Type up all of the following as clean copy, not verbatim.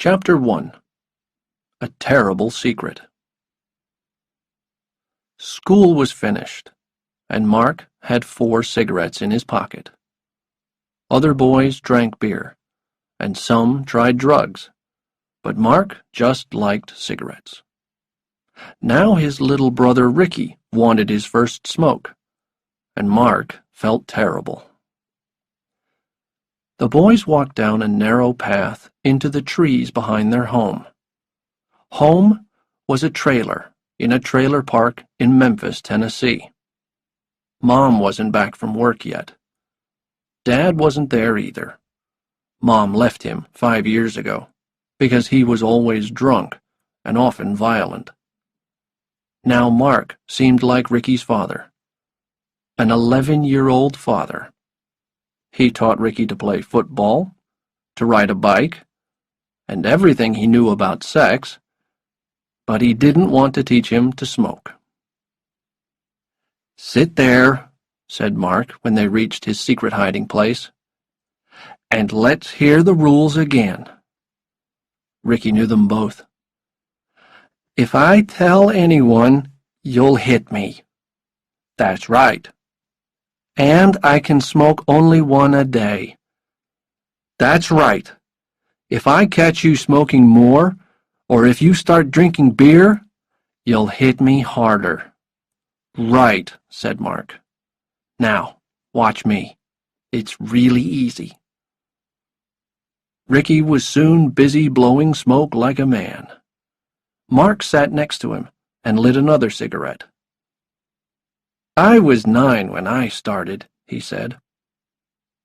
Chapter 1. A Terrible Secret. School was finished, and Mark had 4 cigarettes in his pocket. Other boys drank beer, and some tried drugs, but Mark just liked cigarettes. Now his little brother Ricky wanted his first smoke, and Mark felt terrible. The boys walked down a narrow path into the trees behind their home. Home was a trailer in a trailer park in Memphis, Tennessee. Mom wasn't back from work yet. Dad wasn't there either. Mom left him 5 years ago because he was always drunk and often violent. Now Mark seemed like Ricky's father, an 11-year-old father. He taught Ricky to play football, to ride a bike, and everything he knew about sex, but he didn't want to teach him to smoke. "Sit there," said Mark when they reached his secret hiding place, "and let's hear the rules again." Ricky knew them both. "If I tell anyone, you'll hit me." "That's right." "And I can smoke only 1 a day." "That's right. If I catch you smoking more, or if you start drinking beer, you'll hit me harder." "Right," said Mark. "Now, watch me. It's really easy." Ricky was soon busy blowing smoke like a man. Mark sat next to him and lit another cigarette. "I was 9 when I started," he said.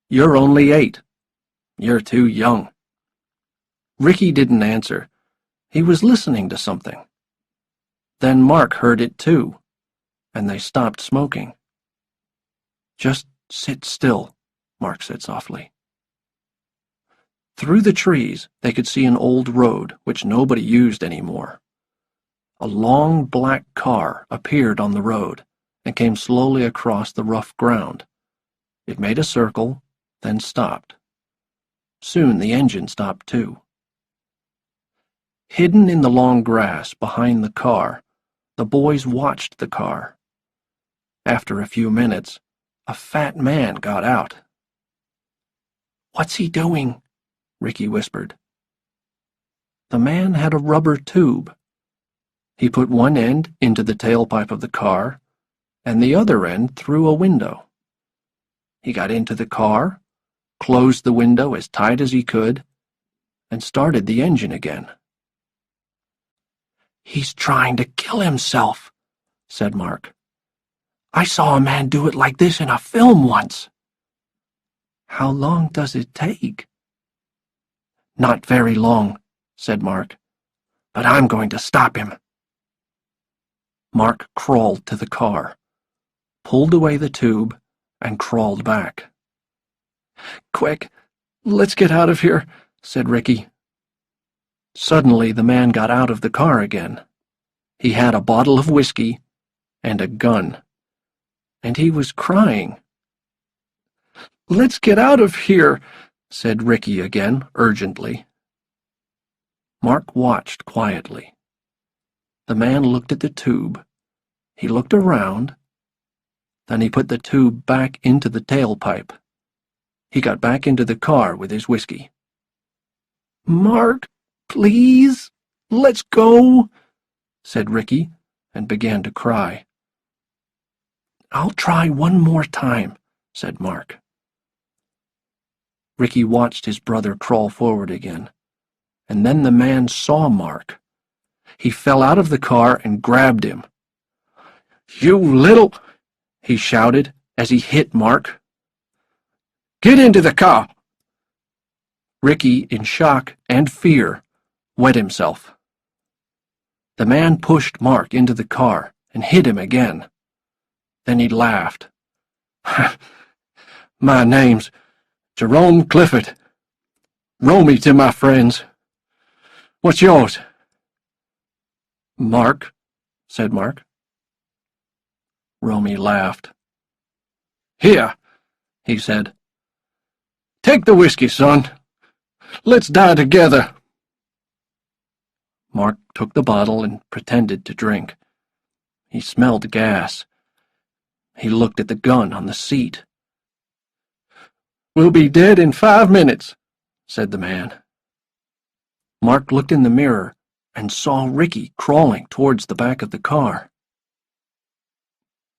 "You're only 8. You're too young." Ricky didn't answer. He was listening to something. Then Mark heard it too, and they stopped smoking. "Just sit still," Mark said softly. Through the trees, they could see an old road which nobody used anymore. A long black car appeared on the road and came slowly across the rough ground. It made a circle, then stopped. Soon the engine stopped too. Hidden in the long grass behind the car, the boys watched the car. After a few minutes, a fat man got out. "What's he doing?" Ricky whispered. The man had a rubber tube. He put one end into the tailpipe of the car, and the other end through a window. He got into the car, closed the window as tight as he could, and started the engine again. "He's trying to kill himself," said Mark. "I saw a man do it like this in a film once." "How long does it take?" "Not very long," said Mark, "but I'm going to stop him." Mark crawled to the car, pulled away the tube, and crawled back. "Quick, let's get out of here," said Ricky. Suddenly the man got out of the car again. He had a bottle of whiskey and a gun, and he was crying. "Let's get out of here," said Ricky again, urgently. Mark watched quietly. The man looked at the tube. He looked around. Then he put the tube back into the tailpipe. He got back into the car with his whiskey. "Mark, please, let's go," said Ricky, and began to cry. "I'll try one more time," said Mark. Ricky watched his brother crawl forward again, and then the man saw Mark. He fell out of the car and grabbed him. "You little—" he shouted as he hit Mark. "Get into the car!" Ricky, in shock and fear, wet himself. The man pushed Mark into the car and hit him again. Then he laughed. "My name's Jerome Clifford. Romy to my friends. What's yours?" "Mark," said Mark. Romy laughed. "Here," he said. "Take the whiskey, son. Let's die together." Mark took the bottle and pretended to drink. He smelled gas. He looked at the gun on the seat. "We'll be dead in 5 minutes," said the man. Mark looked in the mirror and saw Ricky crawling towards the back of the car.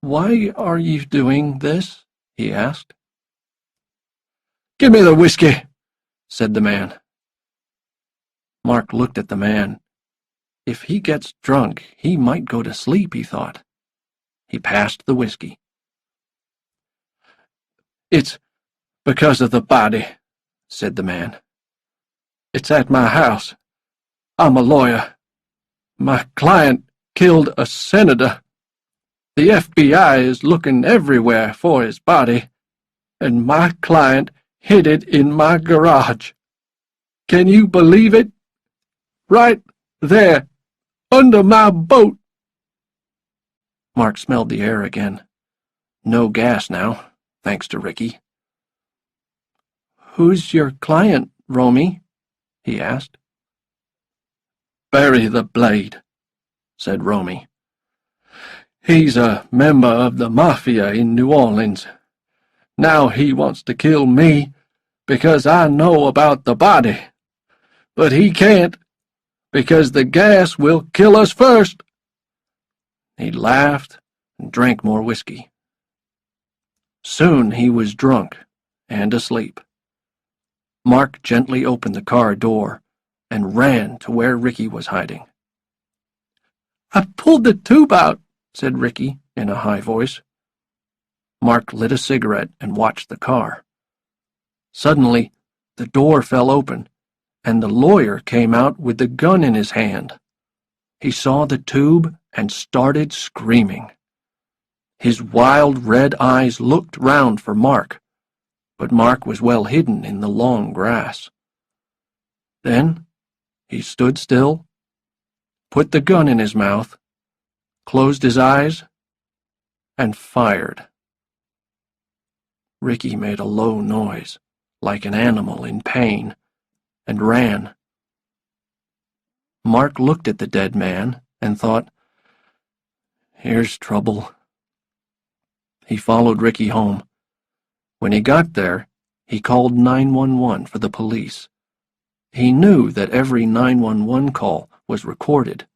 "Why are you doing this?" he asked. "Give me the whiskey," said the man. Mark looked at the man. If he gets drunk, he might go to sleep, he thought. He passed the whiskey. "It's because of the body," said the man. "It's at my house. I'm a lawyer. My client killed a senator. The FBI is looking everywhere for his body, and my client hid it in my garage. Can you believe it? Right there, under my boat." Mark smelled the air again. No gas now, thanks to Ricky. "Who's your client, Romy?" he asked. "Bury the blade," said Romy. "He's a member of the Mafia in New Orleans. Now he wants to kill me because I know about the body. But he can't, because the gas will kill us first." He laughed and drank more whiskey. Soon he was drunk and asleep. Mark gently opened the car door and ran to where Ricky was hiding. "I pulled the tube out," said Ricky in a high voice. Mark lit a cigarette and watched the car. Suddenly, the door fell open, and the lawyer came out with the gun in his hand. He saw the tube and started screaming. His wild red eyes looked round for Mark, but Mark was well hidden in the long grass. Then he stood still, put the gun in his mouth, closed his eyes, and fired. Ricky made a low noise, like an animal in pain, and ran. Mark looked at the dead man and thought, "Here's trouble." He followed Ricky home. When he got there, he called 911 for the police. He knew that every 911 call was recorded.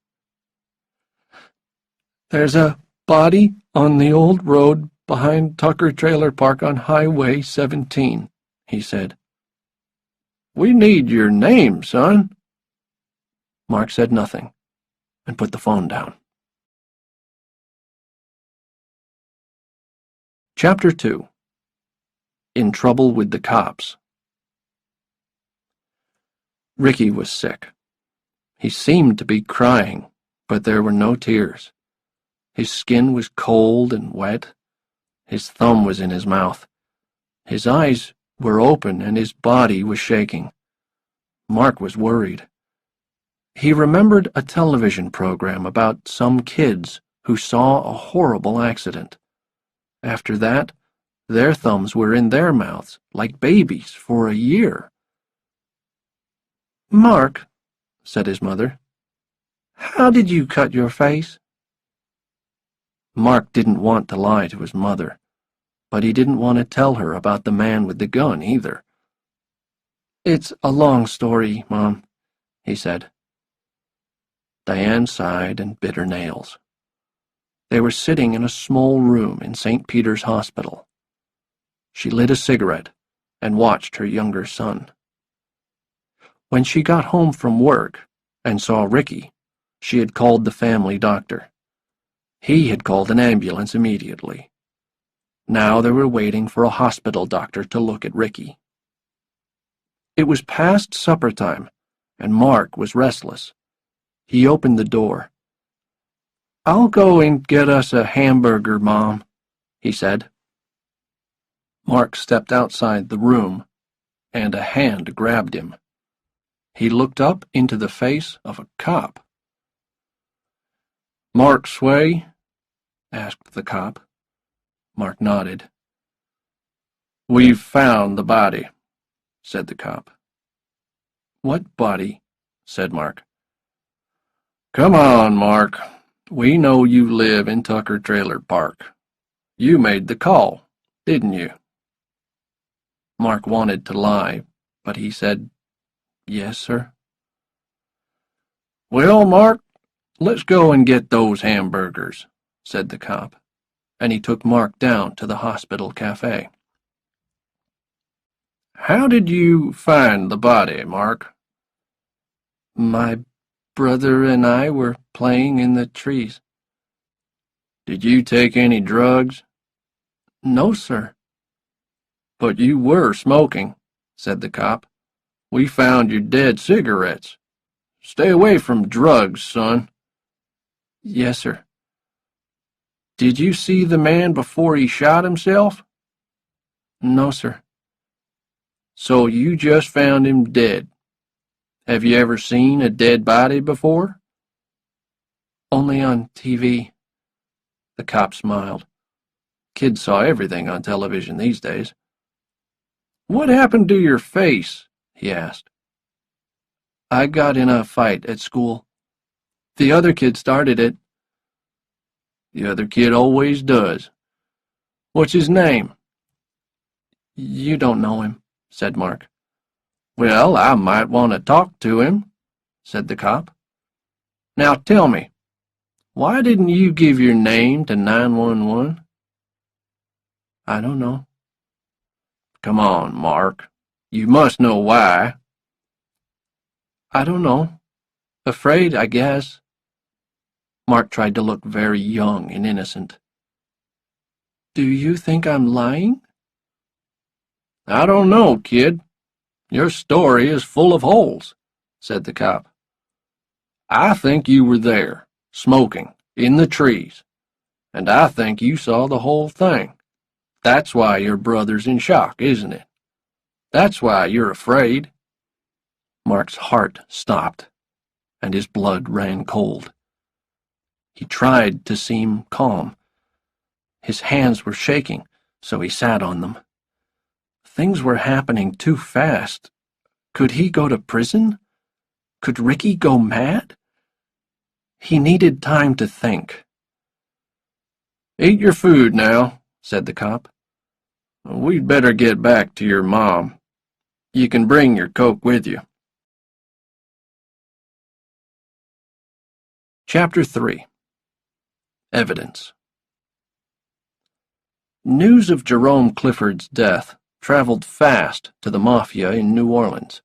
"There's a body on the old road behind Tucker Trailer Park on Highway 17, he said. "We need your name, son." Mark said nothing and put the phone down. Chapter 2. In Trouble with the Cops. Ricky was sick. He seemed to be crying, but there were no tears. His skin was cold and wet. His thumb was in his mouth. His eyes were open and his body was shaking. Mark was worried. He remembered a television program about some kids who saw a horrible accident. After that, their thumbs were in their mouths, like babies, for a year. "Mark," said his mother, "how did you cut your face?" Mark didn't want to lie to his mother, but he didn't want to tell her about the man with the gun either. "It's a long story, Mom," he said. Diane sighed and bit her nails. They were sitting in a small room in St. Peter's Hospital. She lit a cigarette and watched her younger son. When she got home from work and saw Ricky, she had called the family doctor. He had called an ambulance immediately. Now they were waiting for a hospital doctor to look at Ricky. It was past supper time, and Mark was restless. He opened the door. "I'll go and get us a hamburger, Mom," he said. Mark stepped outside the room, and a hand grabbed him. He looked up into the face of a cop. "Mark Sway?" asked the cop. Mark nodded. "We've found the body," said the cop. "What body?" said Mark. Come on, Mark. We know you live in Tucker Trailer Park. You made the call, didn't you? Mark wanted to lie, but he said, "Yes, sir." "Well, Mark, let's go and get those hamburgers," said the cop, and he took Mark down to the hospital cafe. "How did you find the body, Mark?" "My brother and I were playing in the trees." "Did you take any drugs?" "No, sir." "But you were smoking," said the cop. "We found your dead cigarettes. Stay away from drugs, son." "Yes, sir." "Did you see the man before he shot himself?" "No, sir." "So you just found him dead. Have you ever seen a dead body before?" "Only on TV." The cop smiled. Kids saw everything on television these days. "What happened to your face?" he asked. "I got in a fight at school. The other kid started it." "The other kid always does. What's his name?" "You don't know him," said Mark. "Well, I might want to talk to him," said the cop. "Now tell me, why didn't you give your name to 911? "I don't know." "Come on, Mark. You must know why." "I don't know. Afraid, I guess." Mark tried to look very young and innocent. "Do you think I'm lying?" "I don't know, kid. Your story is full of holes," said the cop. "I think you were there, smoking, in the trees, and I think you saw the whole thing. That's why your brother's in shock, isn't it? That's why you're afraid." Mark's heart stopped, and his blood ran cold. He tried to seem calm. His hands were shaking, so he sat on them. Things were happening too fast. Could he go to prison? Could Ricky go mad? He needed time to think. "Eat your food now," said the cop. "We'd better get back to your mom. You can bring your Coke with you." Chapter 3. Evidence. News of Jerome Clifford's death traveled fast to the Mafia in New Orleans.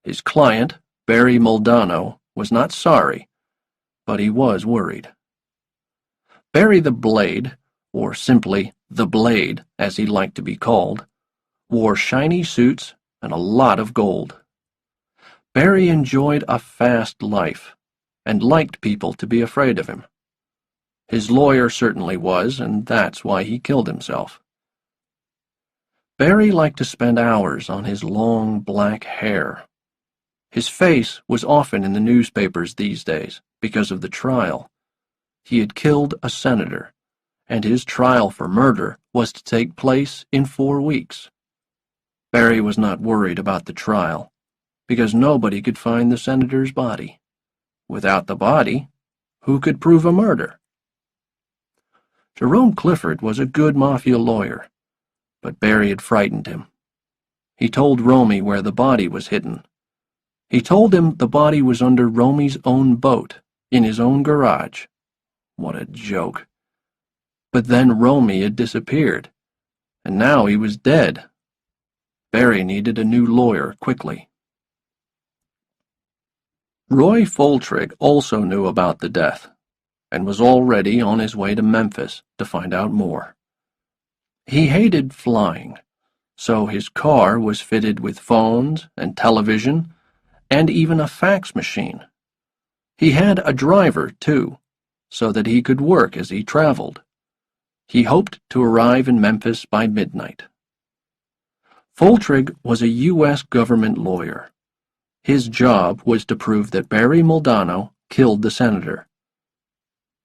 His client, Barry Muldanno, was not sorry, but he was worried. Barry the Blade, or simply the Blade as he liked to be called, wore shiny suits and a lot of gold. Barry enjoyed a fast life and liked people to be afraid of him. His lawyer certainly was, and that's why he killed himself. Barry liked to spend hours on his long black hair. His face was often in the newspapers these days because of the trial. He had killed a senator, and his trial for murder was to take place in 4 weeks. Barry was not worried about the trial, because nobody could find the senator's body. Without the body, who could prove a murder? Jerome Clifford was a good Mafia lawyer, but Barry had frightened him. He told Romy where the body was hidden. He told him the body was under Romy's own boat, in his own garage. What a joke. But then Romy had disappeared, and now he was dead. Barry needed a new lawyer quickly. Roy Foltrigg also knew about the death, and was already on his way to Memphis to find out more. He hated flying, so his car was fitted with phones and television and even a fax machine. He had a driver, too, so that he could work as he traveled. He hoped to arrive in Memphis by midnight. Foltrigg was a U.S. government lawyer. His job was to prove that Barry Muldanno killed the senator.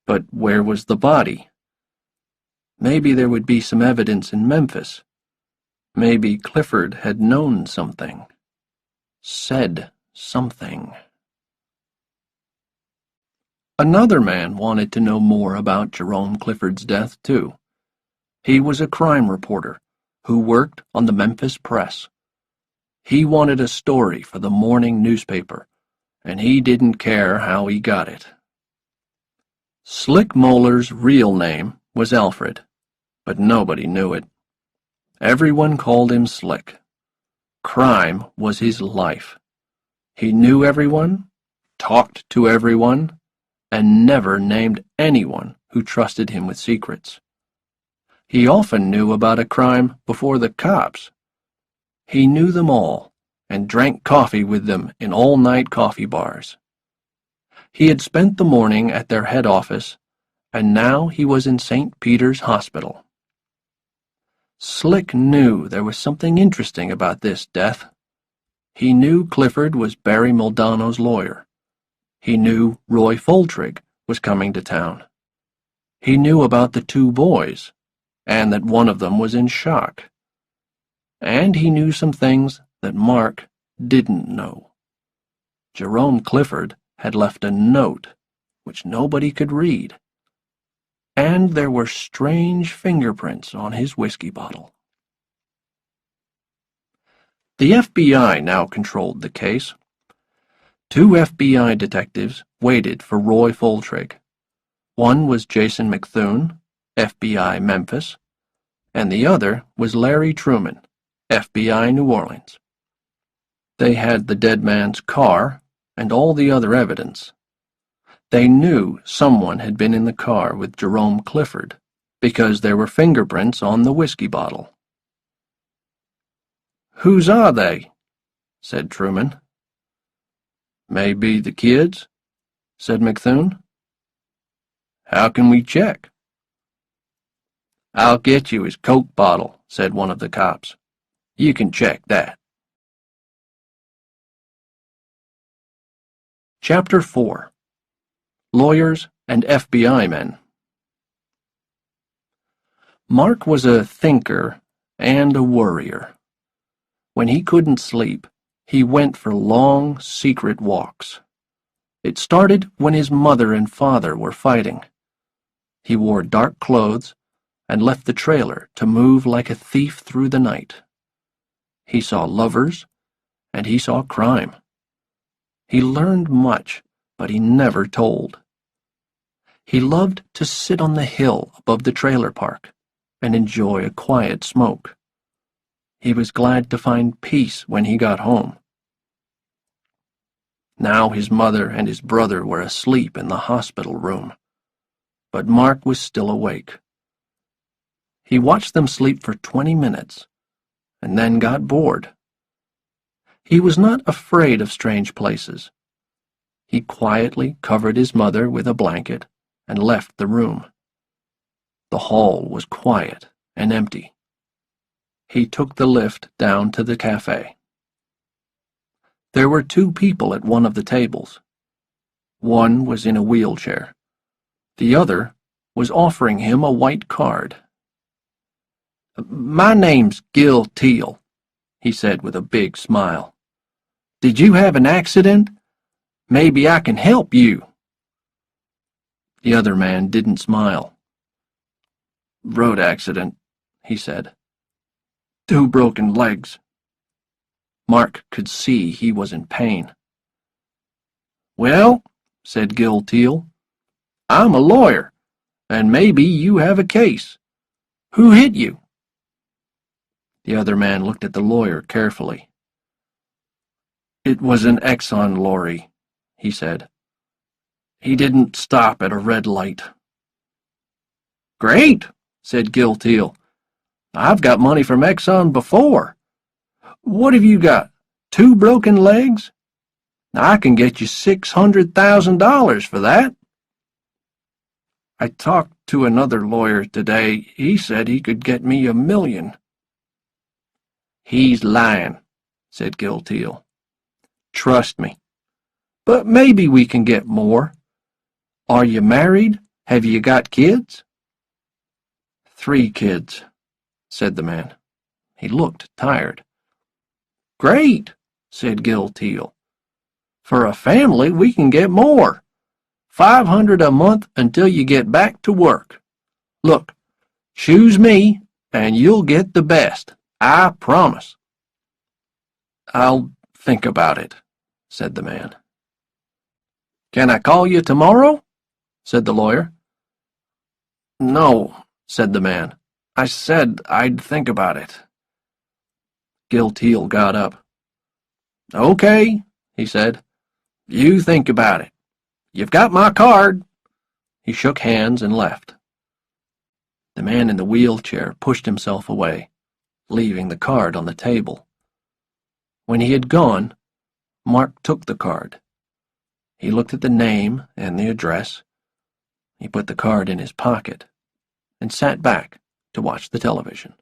But where was the body? Maybe there would be some evidence in Memphis. Maybe Clifford had known something. Said something. Another man wanted to know more about Jerome Clifford's death, too. He was a crime reporter who worked on the Memphis Press. He wanted a story for the morning newspaper, and he didn't care how he got it. Slick Moeller's real name was Alfred, but nobody knew it. Everyone called him Slick. Crime was his life. He knew everyone, talked to everyone, and never named anyone who trusted him with secrets. He often knew about a crime before the cops. He knew them all and drank coffee with them in all-night coffee bars. He had spent the morning at their head office, and now he was in St. Peter's Hospital. Slick knew there was something interesting about this death. He knew Clifford was Barry Maldondo's lawyer. He knew Roy Foltrigg was coming to town. He knew about the two boys, and that one of them was in shock. And he knew some things that Mark didn't know. Jerome Clifford had left a note which nobody could read, and there were strange fingerprints on his whiskey bottle. The FBI now controlled the case. Two FBI detectives waited for Roy Foltrigg. One was Jason McThune, FBI Memphis, and the other was Larry Truman, FBI New Orleans. They had the dead man's car and all the other evidence. They knew someone had been in the car with Jerome Clifford because there were fingerprints on the whiskey bottle. "Whose are they?" said Truman. "Maybe the kids," said McThune. "How can we check?" "I'll get you his Coke bottle," said one of the cops. "You can check that." Chapter 4. Lawyers and FBI Men. Mark was a thinker and a worrier. When he couldn't sleep, he went for long, secret walks. It started when his mother and father were fighting. He wore dark clothes and left the trailer to move like a thief through the night. He saw lovers, and he saw crime. He learned much, but he never told. He loved to sit on the hill above the trailer park and enjoy a quiet smoke. He was glad to find peace when he got home. Now his mother and his brother were asleep in the hospital room, but Mark was still awake. He watched them sleep for 20 minutes, and then got bored. He was not afraid of strange places. He quietly covered his mother with a blanket and left the room. The hall was quiet and empty. He took the lift down to the cafe. There were two people at one of the tables. One was in a wheelchair. The other was offering him a white card. "My name's Gil Teal," he said with a big smile. "Did you have an accident? Maybe I can help you." The other man didn't smile. "Road accident," he said. "2 broken legs." Mark could see he was in pain. "Well," said Gil Teal, "I'm a lawyer, and maybe you have a case. Who hit you?" The other man looked at the lawyer carefully. "It was an Exxon lorry," he said. "He didn't stop at a red light." "Great," said Gil Teal. "I've got money from Exxon before. What have you got, 2 broken legs? I can get you $600,000 for that." "I talked to another lawyer today. He said he could get me $1 million. "He's lying," said Gil Teal. "Trust me. But maybe we can get more. Are you married? Have you got kids?" "3 kids," said the man. He looked tired. "Great," said Gil Teal. "For a family, we can get more. $500 a month until you get back to work. Look, choose me, and you'll get the best. I promise." "I'll think about it," said the man. "Can I call you tomorrow?" said the lawyer. "No," said the man. "I said I'd think about it." Gil Teal got up. "Okay," he said. "You think about it. You've got my card." He shook hands and left. The man in the wheelchair pushed himself away, leaving the card on the table. When he had gone, Mark took the card. He looked at the name and the address. He put the card in his pocket and sat back to watch the television.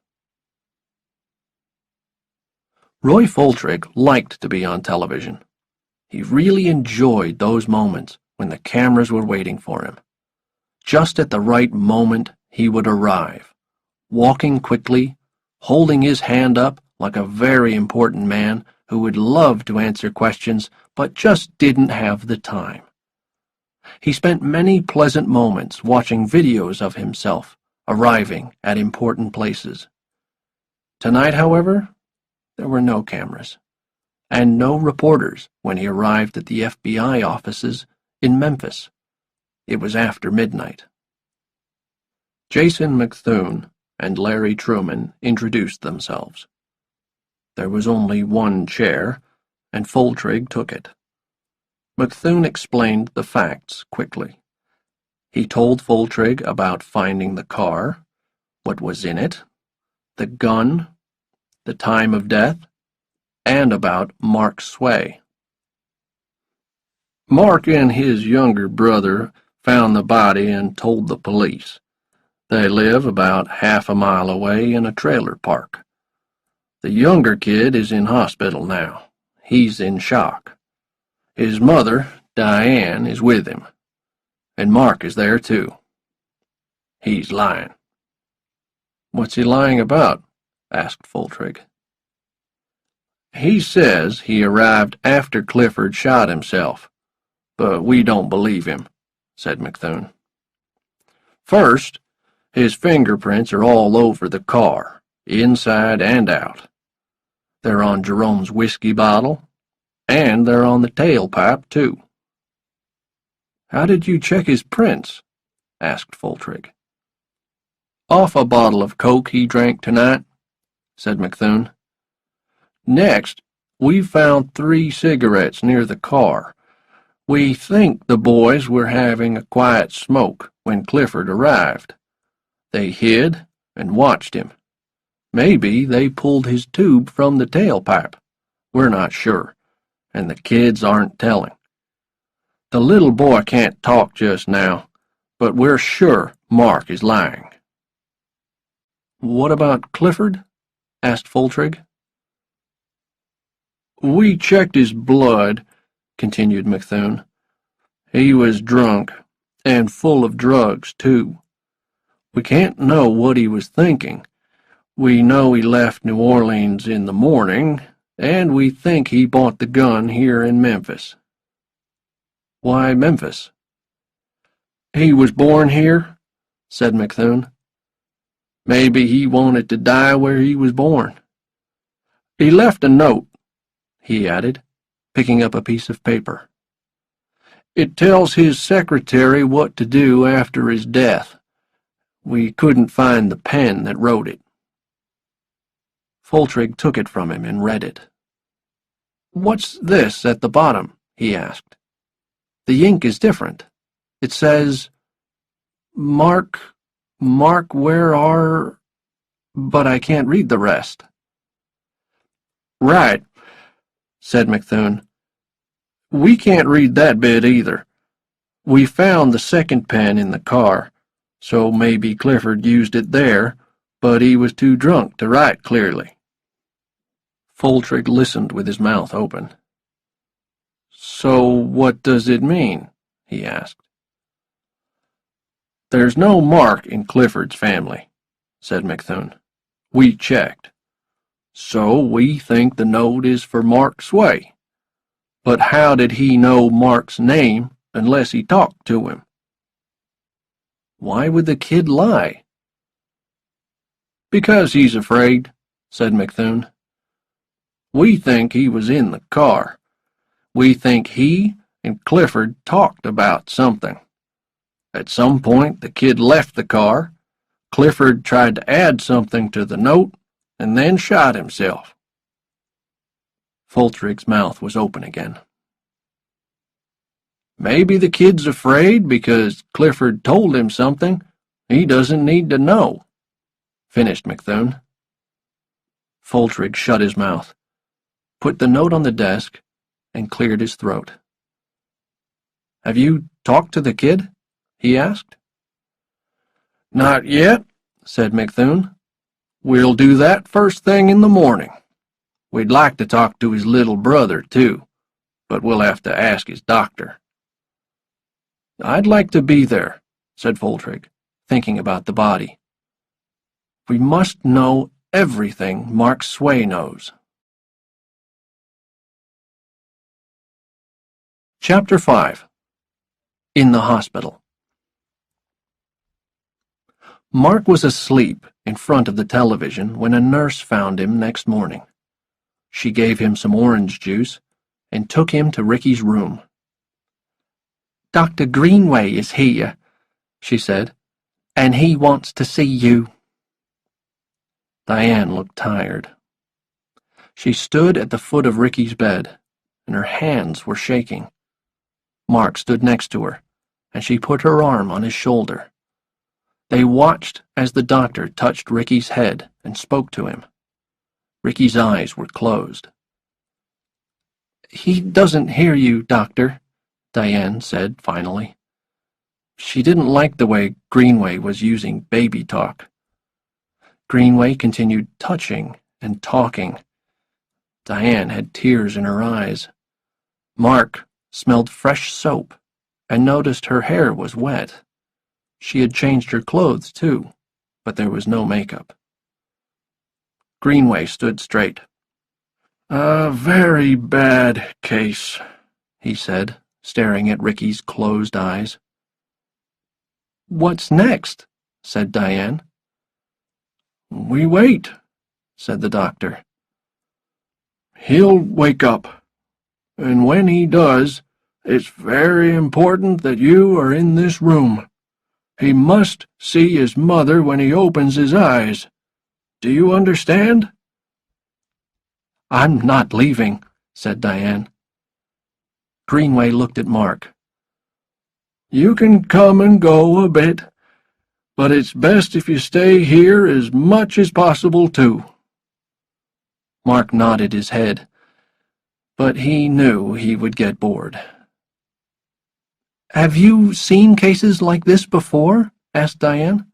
Roy Foltrigg liked to be on television. He really enjoyed those moments when the cameras were waiting for him. Just at the right moment, he would arrive, walking quickly, holding his hand up like a very important man who would love to answer questions but just didn't have the time. He spent many pleasant moments watching videos of himself arriving at important places. Tonight, however, there were no cameras, and no reporters when he arrived at the FBI offices in Memphis. It was after midnight. Jason McThune and Larry Truman introduced themselves. There was only one chair, and Foltrigg took it. McThune explained the facts quickly. He told Foltrigg about finding the car, what was in it, the gun, the time of death, and about Mark Sway. "Mark and his younger brother found the body and told the police. They live about half a mile away in a trailer park. The younger kid is in hospital now. He's in shock. His mother, Diane, is with him, and Mark is there too. He's lying." "What's he lying about?" asked Foltrigg. "He says he arrived after Clifford shot himself, but we don't believe him," said McThune. "First, his fingerprints are all over the car, inside and out. They're on Jerome's whiskey bottle, and they're on the tailpipe, too." "How did you check his prints?" asked Foltrigg. "Off a bottle of Coke he drank tonight," said McThune. "Next, we found 3 cigarettes near the car. We think the boys were having a quiet smoke when Clifford arrived. They hid and watched him. Maybe they pulled his tube from the tailpipe. We're not sure, and the kids aren't telling. The little boy can't talk just now, but we're sure Mark is lying." "What about Clifford?" asked Foltrigg. "We checked his blood," continued McThune. "He was drunk, and full of drugs, too. We can't know what he was thinking. We know he left New Orleans in the morning, and we think he bought the gun here in Memphis." "Why Memphis?" "He was born here," said McThune. "Maybe he wanted to die where he was born. He left a note," he added, picking up a piece of paper. "It tells his secretary what to do after his death. We couldn't find the pen that wrote it." Foltrigg took it from him and read it. "What's this at the bottom?" he asked. "The ink is different. It says, 'Mark, where are—' but I can't read the rest." "Right," said McThune. "We can't read that bit either. We found the second pen in the car, so maybe Clifford used it there, but he was too drunk to write clearly." Foltrigg listened with his mouth open. "So what does it mean?" he asked. "There's no Mark in Clifford's family," said McThune. "We checked. So we think the note is for Mark Sway. But how did he know Mark's name unless he talked to him." "Why would the kid lie?" "Because he's afraid," said McThune. "We think he was in the car. We think he and Clifford talked about something. At some point, the kid left the car. Clifford tried to add something to the note and then shot himself." Foltrig's mouth was open again. "Maybe the kid's afraid because Clifford told him something he doesn't need to know," finished McThune. Foltrig shut his mouth, put the note on the desk, and cleared his throat. "Have you talked to the kid?" he asked. "Not yet," said McThune. "We'll do that first thing in the morning. We'd like to talk to his little brother, too, but we'll have to ask his doctor." "I'd like to be there," said Foltrig, thinking about the body. "We must know everything Mark Sway knows." Chapter 5. In the Hospital. Mark was asleep in front of the television when a nurse found him next morning. She gave him some orange juice and took him to Ricky's room. "Dr. Greenway is here," she said, "and he wants to see you." Diane looked tired. She stood at the foot of Ricky's bed, and her hands were shaking. Mark stood next to her, and she put her arm on his shoulder. They watched as the doctor touched Ricky's head and spoke to him. Ricky's eyes were closed. "He doesn't hear you, Doctor," Diane said finally. She didn't like the way Greenway was using baby talk. Greenway continued touching and talking. Diane had tears in her eyes. Mark smelled fresh soap and noticed her hair was wet. She had changed her clothes, too, but there was no makeup. Greenway stood straight. "A very bad case," he said, staring at Ricky's closed eyes. "What's next?" said Diane. "We wait," said the doctor. "He'll wake up, and when he does, it's very important that you are in this room. He must see his mother when he opens his eyes. Do you understand?" "I'm not leaving," said Diane. Greenway looked at Mark. "You can come and go a bit, but it's best if you stay here as much as possible, too." Mark nodded his head, but he knew he would get bored. "Have you seen cases like this before?" asked Diane.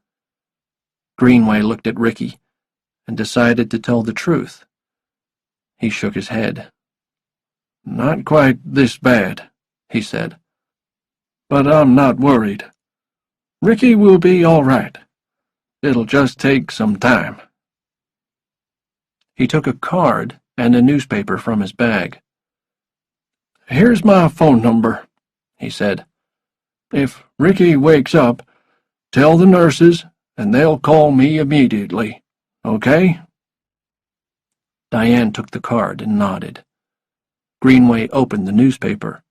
Greenway looked at Ricky and decided to tell the truth. He shook his head. "Not quite this bad," he said. "But I'm not worried. Ricky will be all right. It'll just take some time." He took a card and a newspaper from his bag. "Here's my phone number," he said. "If Ricky wakes up, tell the nurses and they'll call me immediately. Okay?" Diane took the card and nodded. Greenway opened the newspaper.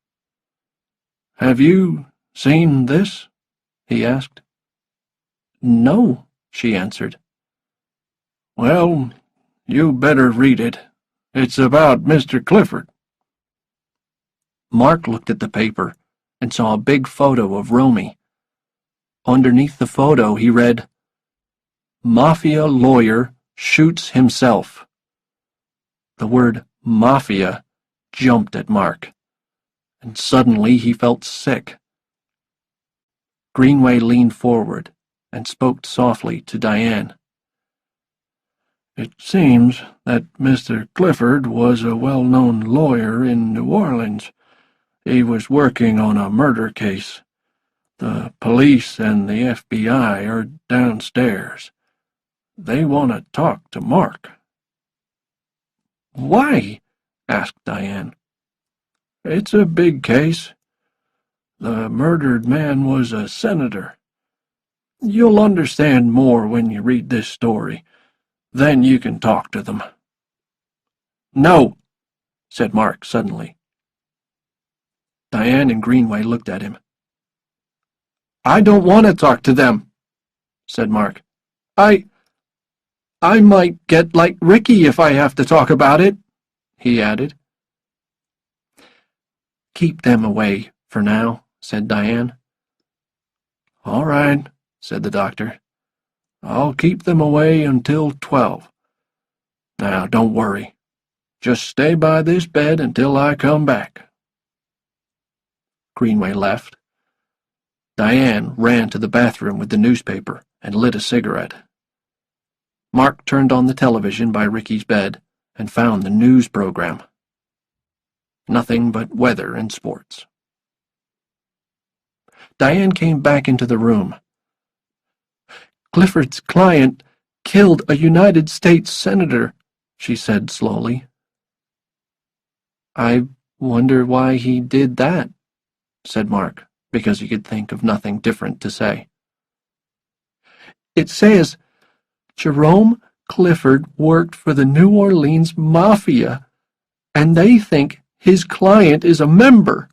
"Have you seen this?" he asked. "No," she answered. "Well, you better read it. It's about Mr. Clifford." Mark looked at the paper and saw a big photo of Romy. Underneath the photo he read, "Mafia lawyer shoots himself." The word mafia jumped at Mark, and suddenly he felt sick. Greenway leaned forward and spoke softly to Diane. "It seems that Mr. Clifford was a well-known lawyer in New Orleans. He was working on a murder case. The police and the FBI are downstairs. They want to talk to Mark." "Why?" asked Diane. "It's a big case. The murdered man was a senator. You'll understand more when you read this story. Then you can talk to them." "No," said Mark suddenly. Diane and Greenway looked at him. "I don't want to talk to them," said Mark. I might get like Ricky if I have to talk about it," he added. "Keep them away for now," said Diane. "All right," said the doctor. "I'll keep them away until 12. Now, don't worry. Just stay by this bed until I come back." Greenway left. Diane ran to the bathroom with the newspaper and lit a cigarette. Mark turned on the television by Ricky's bed and found the news program. Nothing but weather and sports. Diane came back into the room. "Clifford's client killed a United States senator," she said slowly. "I wonder why he did that," said Mark, because he could think of nothing different to say. "It says Jerome Clifford worked for the New Orleans Mafia, and they think his client is a member."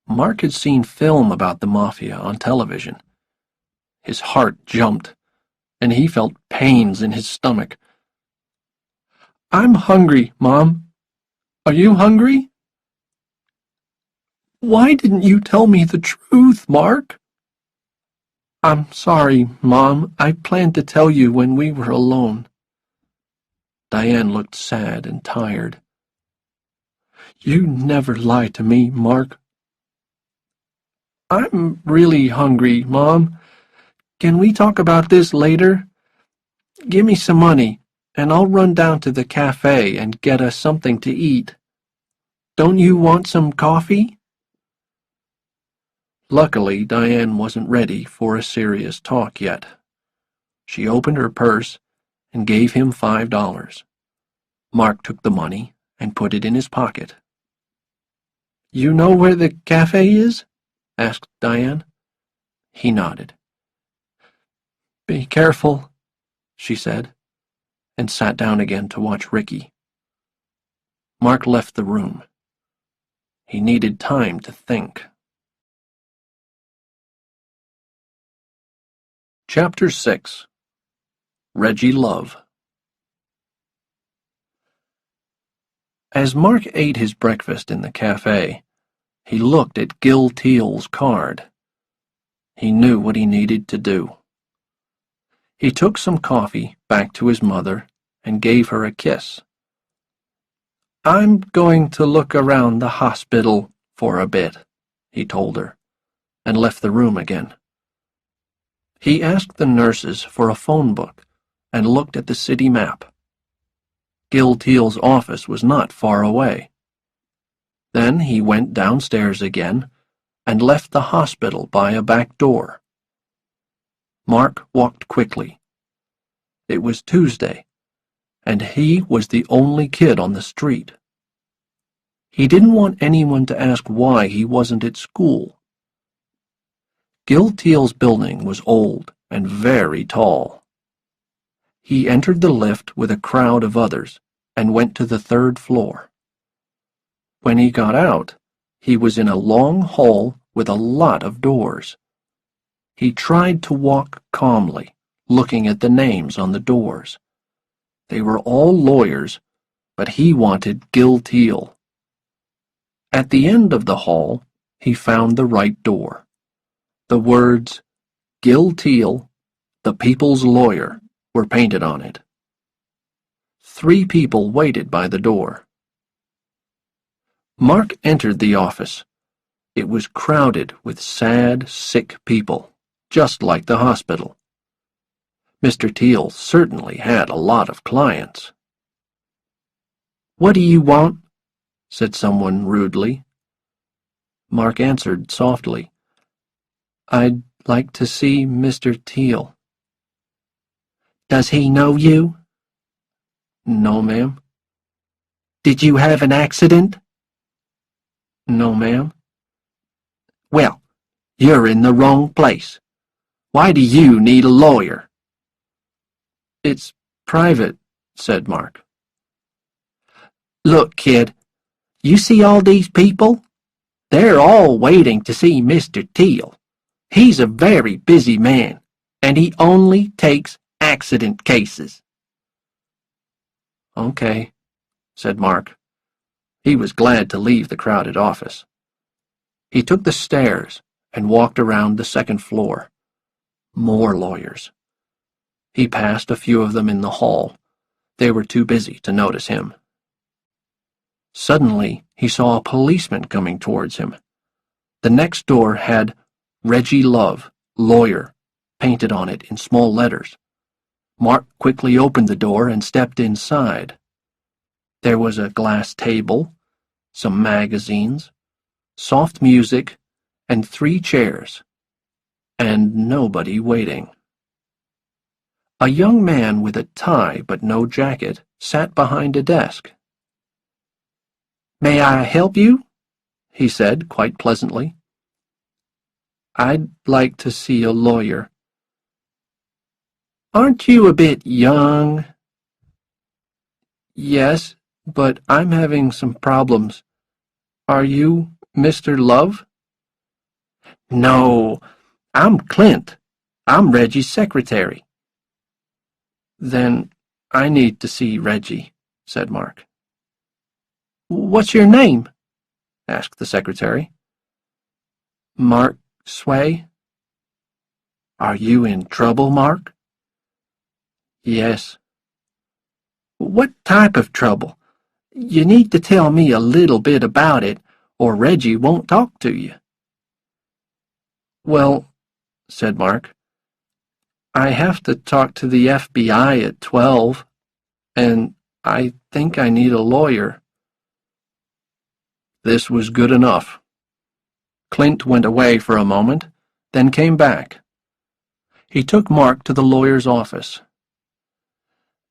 Mark had seen film about the Mafia on television. His heart jumped, and he felt pains in his stomach. "I'm hungry, Mom. Are you hungry?" "Why didn't you tell me the truth, Mark?" "I'm sorry, Mom. I planned to tell you when we were alone." Diane looked sad and tired. "You never lie to me, Mark." "I'm really hungry, Mom. Can we talk about this later? Give me some money, and I'll run down to the cafe and get us something to eat. Don't you want some coffee?" Luckily, Diane wasn't ready for a serious talk yet. She opened her purse and gave him $5. Mark took the money and put it in his pocket. "You know where the cafe is?" asked Diane. He nodded. "Be careful," she said, and sat down again to watch Ricky. Mark left the room. He needed time to think. Chapter 6. Reggie Love. As Mark ate his breakfast in the cafe, he looked at Gil Teal's card. He knew what he needed to do. He took some coffee back to his mother and gave her a kiss. "I'm going to look around the hospital for a bit," he told her, and left the room again. He asked the nurses for a phone book and looked at the city map. Gil Teal's office was not far away. Then he went downstairs again and left the hospital by a back door. Mark walked quickly. It was Tuesday, and he was the only kid on the street. He didn't want anyone to ask why he wasn't at school. Gil Teal's building was old and very tall. He entered the lift with a crowd of others and went to the 3rd floor. When he got out, he was in a long hall with a lot of doors. He tried to walk calmly, looking at the names on the doors. They were all lawyers, but he wanted Gil Teal. At the end of the hall, he found the right door. The words, "Gil Teal, the People's Lawyer," were painted on it. 3 people waited by the door. Mark entered the office. It was crowded with sad, sick people, just like the hospital. Mr. Teal certainly had a lot of clients. "What do you want?" said someone rudely. Mark answered softly, "I'd like to see Mr. Teal." "Does he know you?" "No, ma'am." "Did you have an accident?" "No, ma'am." Well, you're in the wrong place. Why do you need a lawyer? It's private, said Mark. Look, kid, you see all these people? They're all waiting to see Mr. Teal. He's a very busy man, and he only takes accident cases. Okay, said Mark. He was glad to leave the crowded office. He took the stairs and walked around the second floor. More lawyers. He passed a few of them in the hall. They were too busy to notice him. Suddenly, he saw a policeman coming towards him. The next door had Reggie Love, lawyer, painted on it in small letters. Mark quickly opened the door and stepped inside. There was a glass table, some magazines, soft music, and 3 chairs, and nobody waiting. A young man with a tie but no jacket sat behind a desk. "May I help you?" he said quite pleasantly. "I'd like to see a lawyer." "Aren't you a bit young?" "Yes, but I'm having some problems. Are you Mr. Love?" "No, I'm Clint. I'm Reggie's secretary." "Then I need to see Reggie," said Mark. "What's your name?" asked the secretary. "Mark Sway." "Are you in trouble, Mark?" "Yes." "What type of trouble? You need to tell me a little bit about it, or Reggie won't talk to you." "Well," said Mark, "I have to talk to the FBI at 12, and I think I need a lawyer." This was good enough. Clint went away for a moment, then came back. He took Mark to the lawyer's office.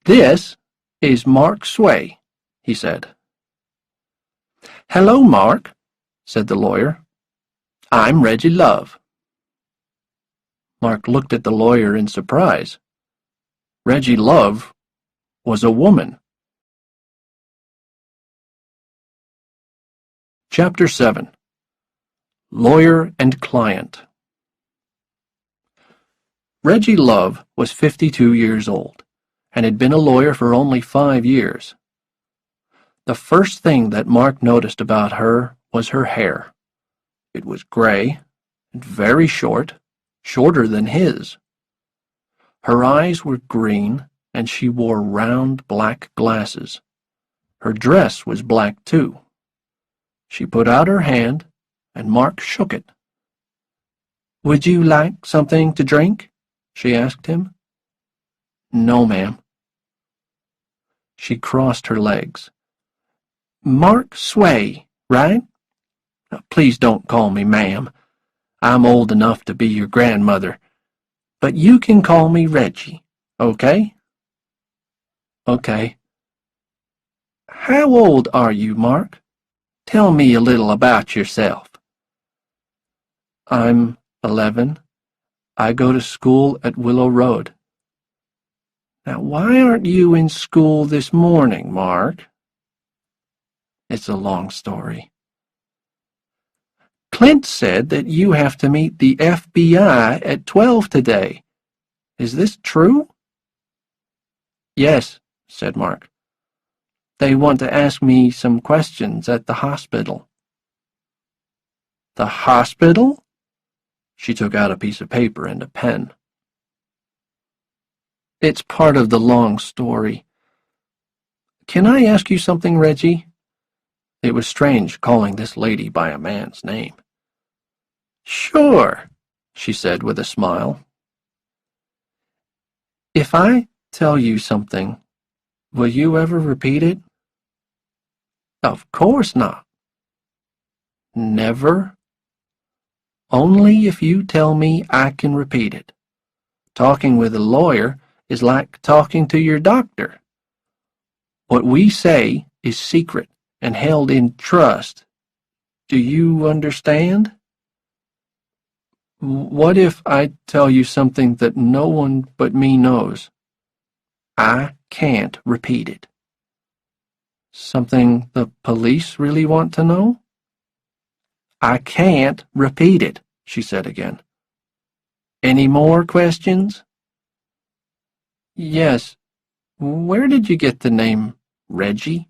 "This is Mark Sway," he said. "Hello, Mark," said the lawyer. "I'm Reggie Love." Mark looked at the lawyer in surprise. Reggie Love was a woman. Chapter 7. Lawyer and Client. Reggie Love was 52 years old, and had been a lawyer for only 5 years. The first thing that Mark noticed about her was her hair. It was gray and very short, shorter than his. Her eyes were green, and she wore round black glasses. Her dress was black too. She put out her hand, and Mark shook it. "Would you like something to drink?" she asked him. "No, ma'am." She crossed her legs. "Mark Sway, right? Please don't call me ma'am. I'm old enough to be your grandmother. But you can call me Reggie, okay?" "Okay." "How old are you, Mark? Tell me a little about yourself." "I'm 11. I go to school at Willow Road." "Now, why aren't you in school this morning, Mark?" "It's a long story." "Clint said that you have to meet the FBI at 12 today. Is this true?" "Yes," said Mark. "They want to ask me some questions at the hospital." "The hospital?" She took out a piece of paper and a pen. "It's part of the long story. Can I ask you something, Reggie?" It was strange calling this lady by a man's name. "Sure," she said with a smile. "If I tell you something, will you ever repeat it?" "Of course not." "Never?" "Only if you tell me I can repeat it. Talking with a lawyer is like talking to your doctor. What we say is secret and held in trust. Do you understand?" What if I tell you something that no one but me knows? I can't repeat it. Something the police really want to know? I can't repeat it, she said again. Any more questions? Yes. Where did you get the name Reggie?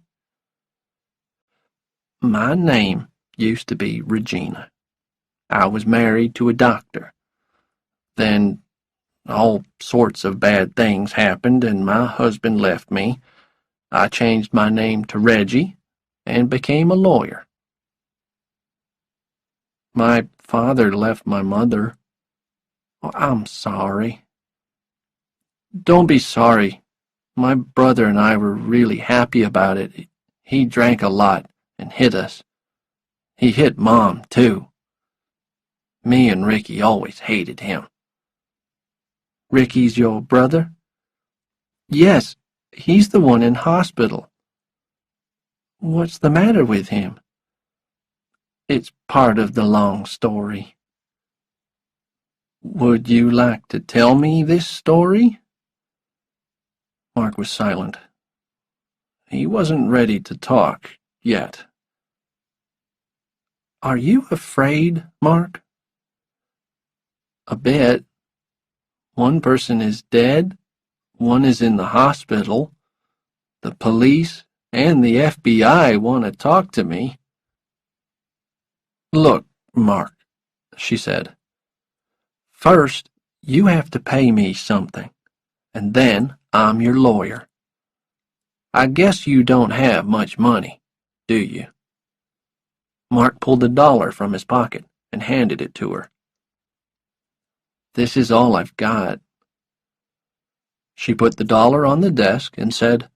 My name used to be Regina. I was married to a doctor. Then all sorts of bad things happened and my husband left me. I changed my name to Reggie and became a lawyer. My father left my mother. Oh, I'm sorry. Don't be sorry. My brother and I were really happy about it. He drank a lot and hit us. He hit Mom, too. Me and Ricky always hated him. Ricky's your brother? Yes, he's the one in hospital. What's the matter with him? It's part of the long story. Would you like to tell me this story? Mark was silent. He wasn't ready to talk yet. Are you afraid, Mark? A bit. One person is dead, one is in the hospital. The police and the FBI want to talk to me. Look, Mark, she said. First, you have to pay me something, and then I'm your lawyer. I guess you don't have much money, do you? Mark pulled $1 from his pocket and handed it to her. This is all I've got. She put the $1 on the desk and said,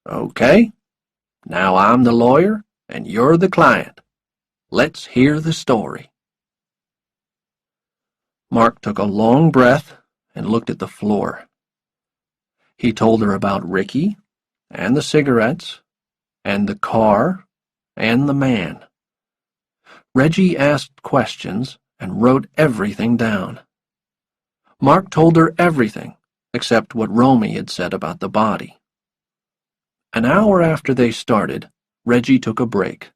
Okay, now I'm the lawyer and you're the client. Let's hear the story. Mark took a long breath and looked at the floor. He told her about Ricky and the cigarettes and the car and the man. Reggie asked questions and wrote everything down. Mark told her everything except what Romy had said about the body. An hour after they started, Reggie took a break.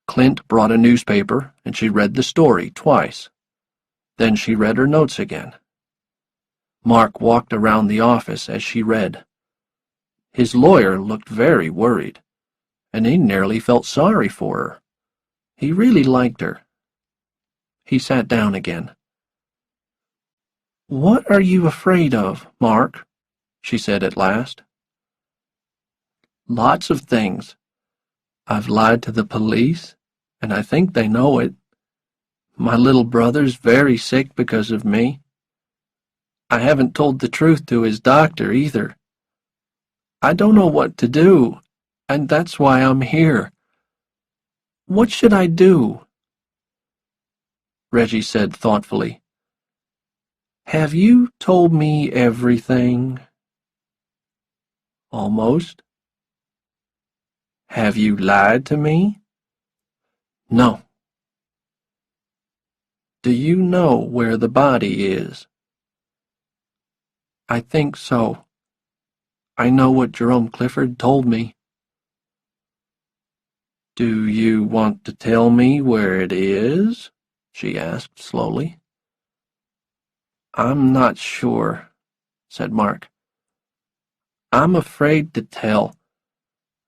Clint brought a newspaper and she read the story twice. Then she read her notes again. Mark walked around the office as she read. His lawyer looked very worried, and he nearly felt sorry for her. He really liked her. He sat down again. What are you afraid of, Mark? She said at last. Lots of things. I've lied to the police, and I think they know it. My little brother's very sick because of me. I haven't told the truth to his doctor either. I don't know what to do, and that's why I'm here. What should I do? Reggie said thoughtfully, Have you told me everything? Almost. Have you lied to me? No. Do you know where the body is? I think so. I know what Jerome Clifford told me. Do you want to tell me where it is? She asked slowly. I'm not sure, said Mark. I'm afraid to tell.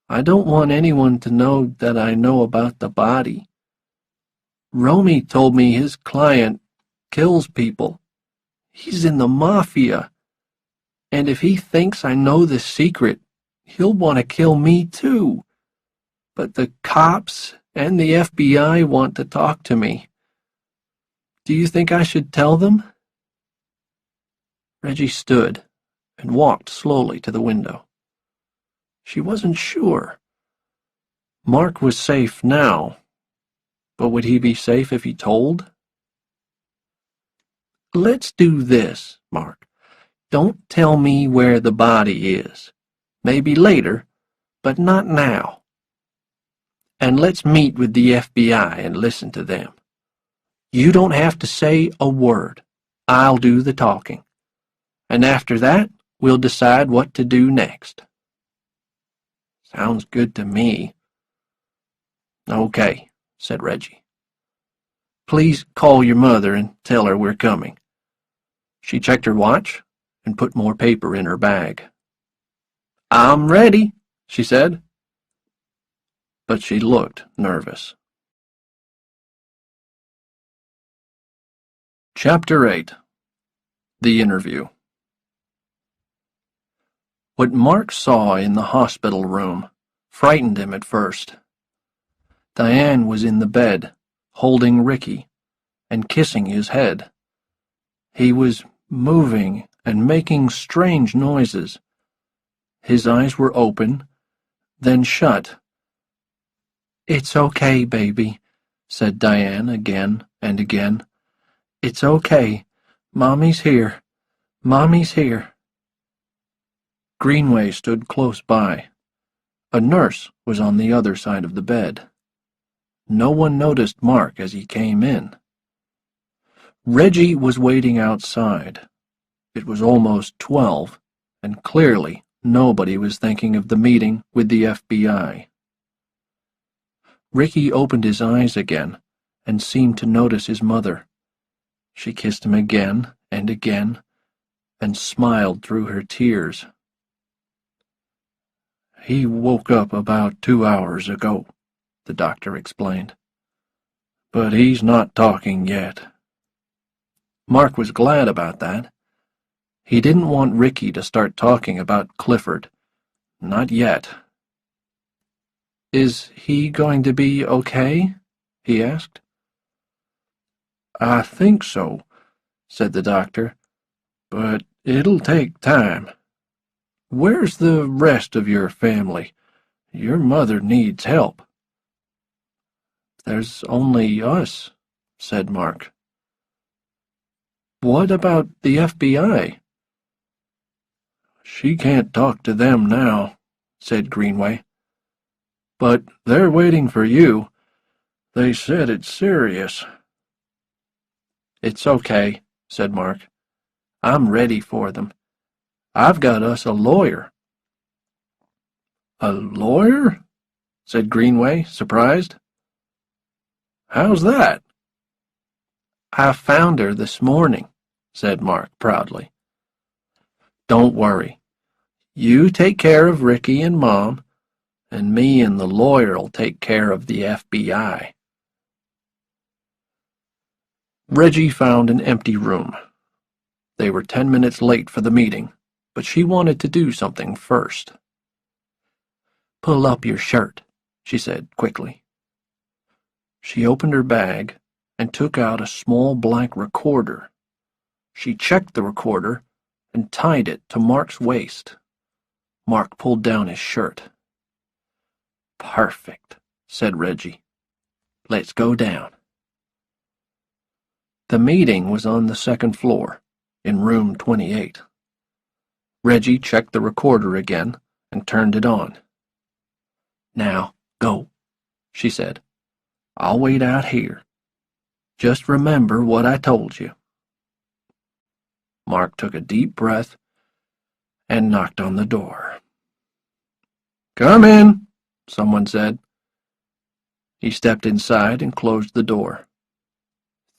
I don't want anyone to know that I know about the body. Romy told me his client kills people. He's in the mafia. And if he thinks I know the secret, he'll want to kill me too. But the cops and the FBI want to talk to me. Do you think I should tell them? Reggie stood and walked slowly to the window. She wasn't sure. Mark was safe now, but would he be safe if he told? Let's do this, Mark. Don't tell me where the body is. Maybe later, but not now. And let's meet with the FBI and listen to them. You don't have to say a word. I'll do the talking. And after that, we'll decide what to do next." "Sounds good to me." "Okay," said Reggie. "Please call your mother and tell her we're coming." She checked her watch and put more paper in her bag. "I'm ready," she said. But she looked nervous. Chapter 8. The Interview. What Mark saw in the hospital room frightened him at first. Diane was in the bed, holding Ricky and kissing his head. He was moving and making strange noises. His eyes were open, then shut. "It's okay, baby," said Diane again and again. "It's okay. Mommy's here. Mommy's here." Greenway stood close by. A nurse was on the other side of the bed. No one noticed Mark as he came in. Reggie was waiting outside. It was almost 12, and clearly nobody was thinking of the meeting with the FBI. Ricky opened his eyes again and seemed to notice his mother. She kissed him again and smiled through her tears. "He woke up about 2 hours ago," the doctor explained. "But he's not talking yet." Mark was glad about that. He didn't want Ricky to start talking about Clifford. Not yet. "Is he going to be okay?" he asked. "I think so," said the doctor, "but it'll take time. Where's the rest of your family? Your mother needs help." "There's only us," said Mark. "What about the FBI?" "She can't talk to them now," said Greenway. "But they're waiting for you. They said it's serious." "It's okay," said Mark. "I'm ready for them. I've got us a lawyer." "A lawyer?" said Greenway, surprised. "How's that?" "I found her this morning," said Mark proudly. "Don't worry. You take care of Ricky and Mom, and me and the lawyer'll take care of the FBI." Reggie found an empty room. They were 10 minutes late for the meeting, but she wanted to do something first. "Pull up your shirt," she said quickly. She opened her bag and took out a small black recorder. She checked the recorder and tied it to Mark's waist. Mark pulled down his shirt. "Perfect," said Reggie. "Let's go down." The meeting was on the second floor, in room 28. Reggie checked the recorder again and turned it on. "Now, go," she said. "I'll wait out here. Just remember what I told you." Mark took a deep breath and knocked on the door. "Come in," someone said. He stepped inside and closed the door.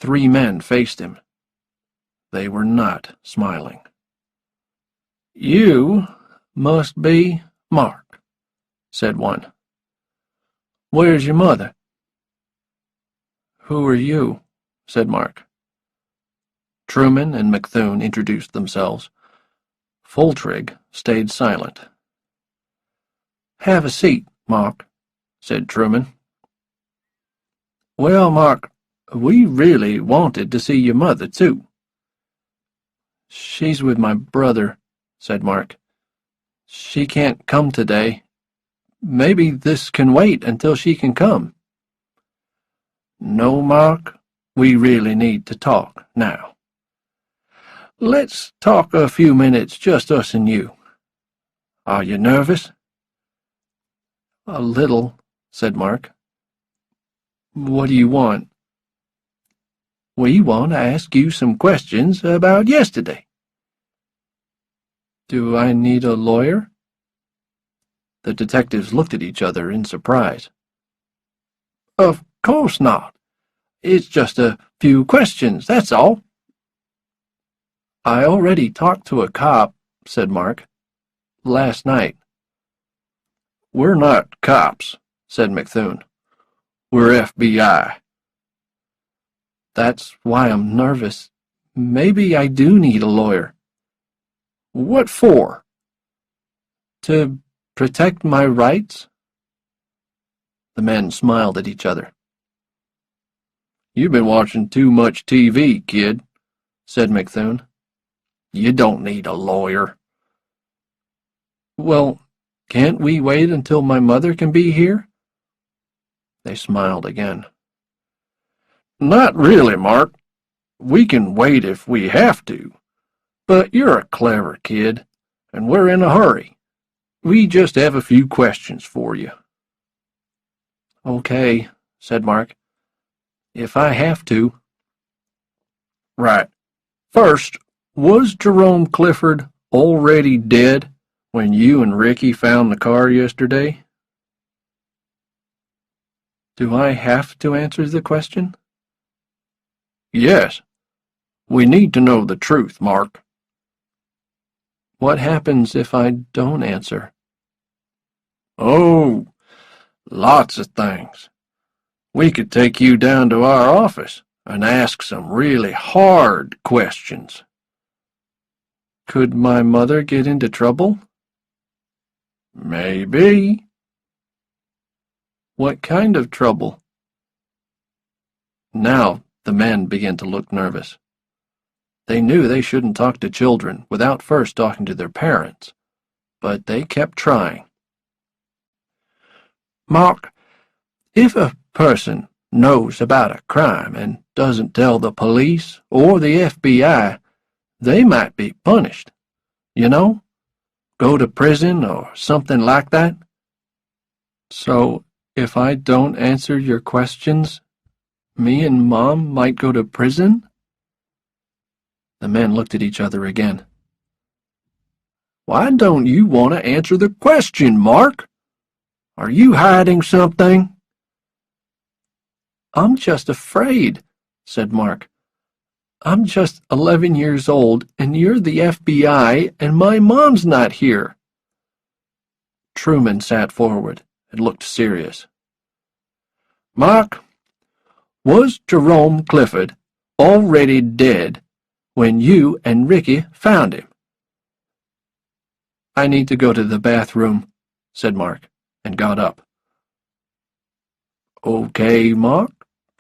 3 men faced him. They were not smiling. "You must be Mark," said one. "Where's your mother?" "Who are you?" said Mark. Truman and McThune introduced themselves. Foltrig stayed silent. "Have a seat, Mark," said Truman. "Well, Mark, we really wanted to see your mother, too." "She's with my brother," said Mark. "She can't come today. Maybe this can wait until she can come." "No, Mark, we really need to talk now. Let's talk a few minutes, just us and you. Are you nervous?" "A little," said Mark. "What do you want?" We want to ask you some questions about yesterday. Do I need a lawyer? The detectives looked at each other in surprise. Of course not. It's just a few questions, that's all. I already talked to a cop, said Mark. Last night. We're not cops, said McThune. We're FBI. That's why I'm nervous. Maybe I do need a lawyer. What for? To protect my rights? The men smiled at each other. You've been watching too much TV, kid, said McThune. You don't need a lawyer. Well, can't we wait until my mother can be here? They smiled again. Not really, Mark. We can wait if we have to. But you're a clever kid, and we're in a hurry. We just have a few questions for you. Okay, said Mark. If I have to. Right. First, was Jerome Clifford already dead when you and Ricky found the car yesterday? Do I have to answer the question? Yes. We need to know the truth, Mark. What happens if I don't answer? Oh, lots of things. We could take you down to our office and ask some really hard questions. Could my mother get into trouble? Maybe. What kind of trouble? Now the men began to look nervous. They knew they shouldn't talk to children without first talking to their parents, but they kept trying. Mark, if a person knows about a crime and doesn't tell the police or the FBI, they might be punished. You know? Go to prison or something like that. So, if I don't answer your questions, me and Mom might go to prison? The men looked at each other again. Why don't you want to answer the question, Mark? Are you hiding something? I'm just afraid, said Mark. I'm just 11 years old, and you're the FBI, and my mom's not here. Truman sat forward and looked serious. Mark, was Jerome Clifford already dead when you and Ricky found him? I need to go to the bathroom, said Mark, and got up. Okay, Mark,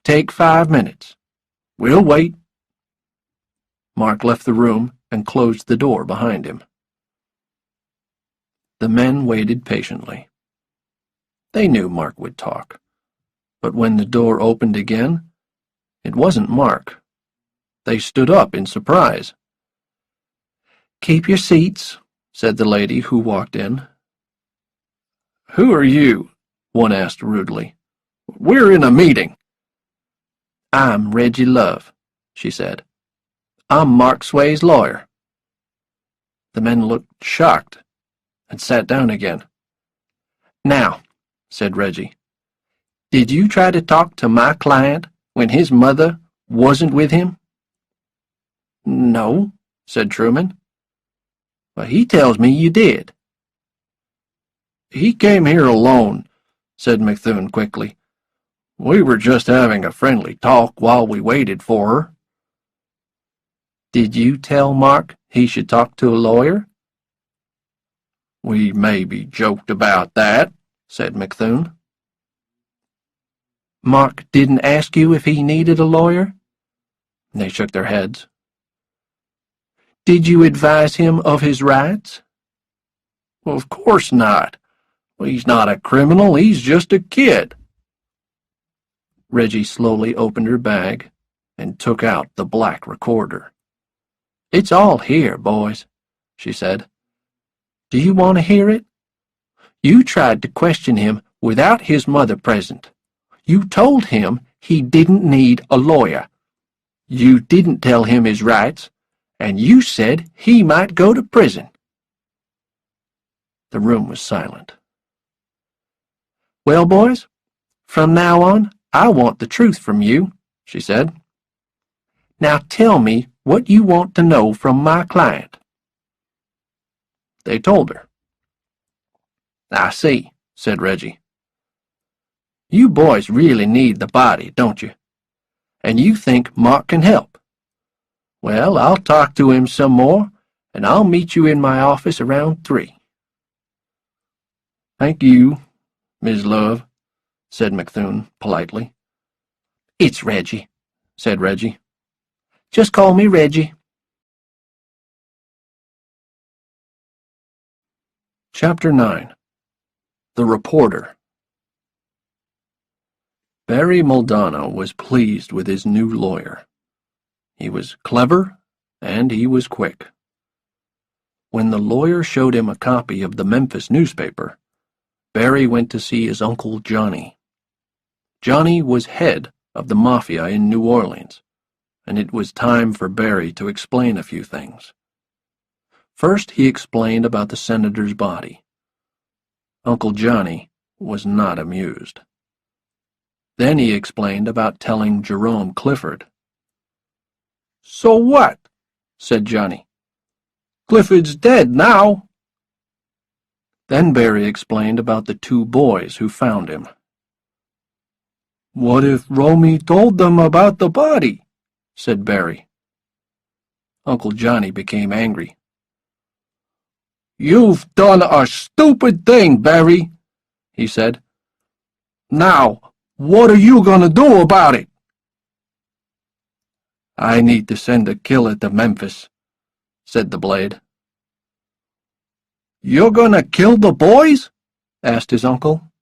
take 5 minutes. We'll wait. Mark left the room and closed the door behind him. The men waited patiently. They knew Mark would talk, but when the door opened again, it wasn't Mark. They stood up in surprise. Keep your seats, said the lady who walked in. Who are you? One asked rudely. We're in a meeting. I'm Reggie Love, she said. I'm Mark Sway's lawyer. The men looked shocked and sat down again. Now, said Reggie, did you try to talk to my client when his mother wasn't with him? No, said Truman. But he tells me you did. He came here alone, said McThune quickly. We were just having a friendly talk while we waited for her. Did you tell Mark he should talk to a lawyer? We maybe joked about that, said McThune. Mark didn't ask you if he needed a lawyer? They shook their heads. Did you advise him of his rights? Well, of course not. He's not a criminal, he's just a kid. Reggie slowly opened her bag and took out the black recorder. It's all here, boys, she said. Do you want to hear it? You tried to question him without his mother present. You told him he didn't need a lawyer. You didn't tell him his rights, and you said he might go to prison." The room was silent. "Well, boys, from now on, I want the truth from you," she said. "Now tell me what you want to know from my client." They told her. "I see," said Reggie. "You boys really need the body, don't you? And you think Mark can help. Well, I'll talk to him some more, and I'll meet you in my office around 3. "Thank you, Miss Love," said McThune politely. "It's Reggie," said Reggie. "Just call me Reggie." Chapter 9. The Reporter. Barry Muldanno was pleased with his new lawyer. He was clever, and he was quick. When the lawyer showed him a copy of the Memphis newspaper, Barry went to see his Uncle Johnny. Johnny was head of the Mafia in New Orleans, and it was time for Barry to explain a few things. First, he explained about the senator's body. Uncle Johnny was not amused. Then he explained about telling Jerome Clifford. "So what?" said Johnny. "Clifford's dead now." Then Barry explained about the 2 boys who found him. "What if Romy told them about the body?" said Barry. Uncle Johnny became angry. "You've done a stupid thing, Barry," he said. "Now, what are you going to do about it?" "I need to send a killer to Memphis," said the Blade. "You're going to kill the boys?" asked his uncle.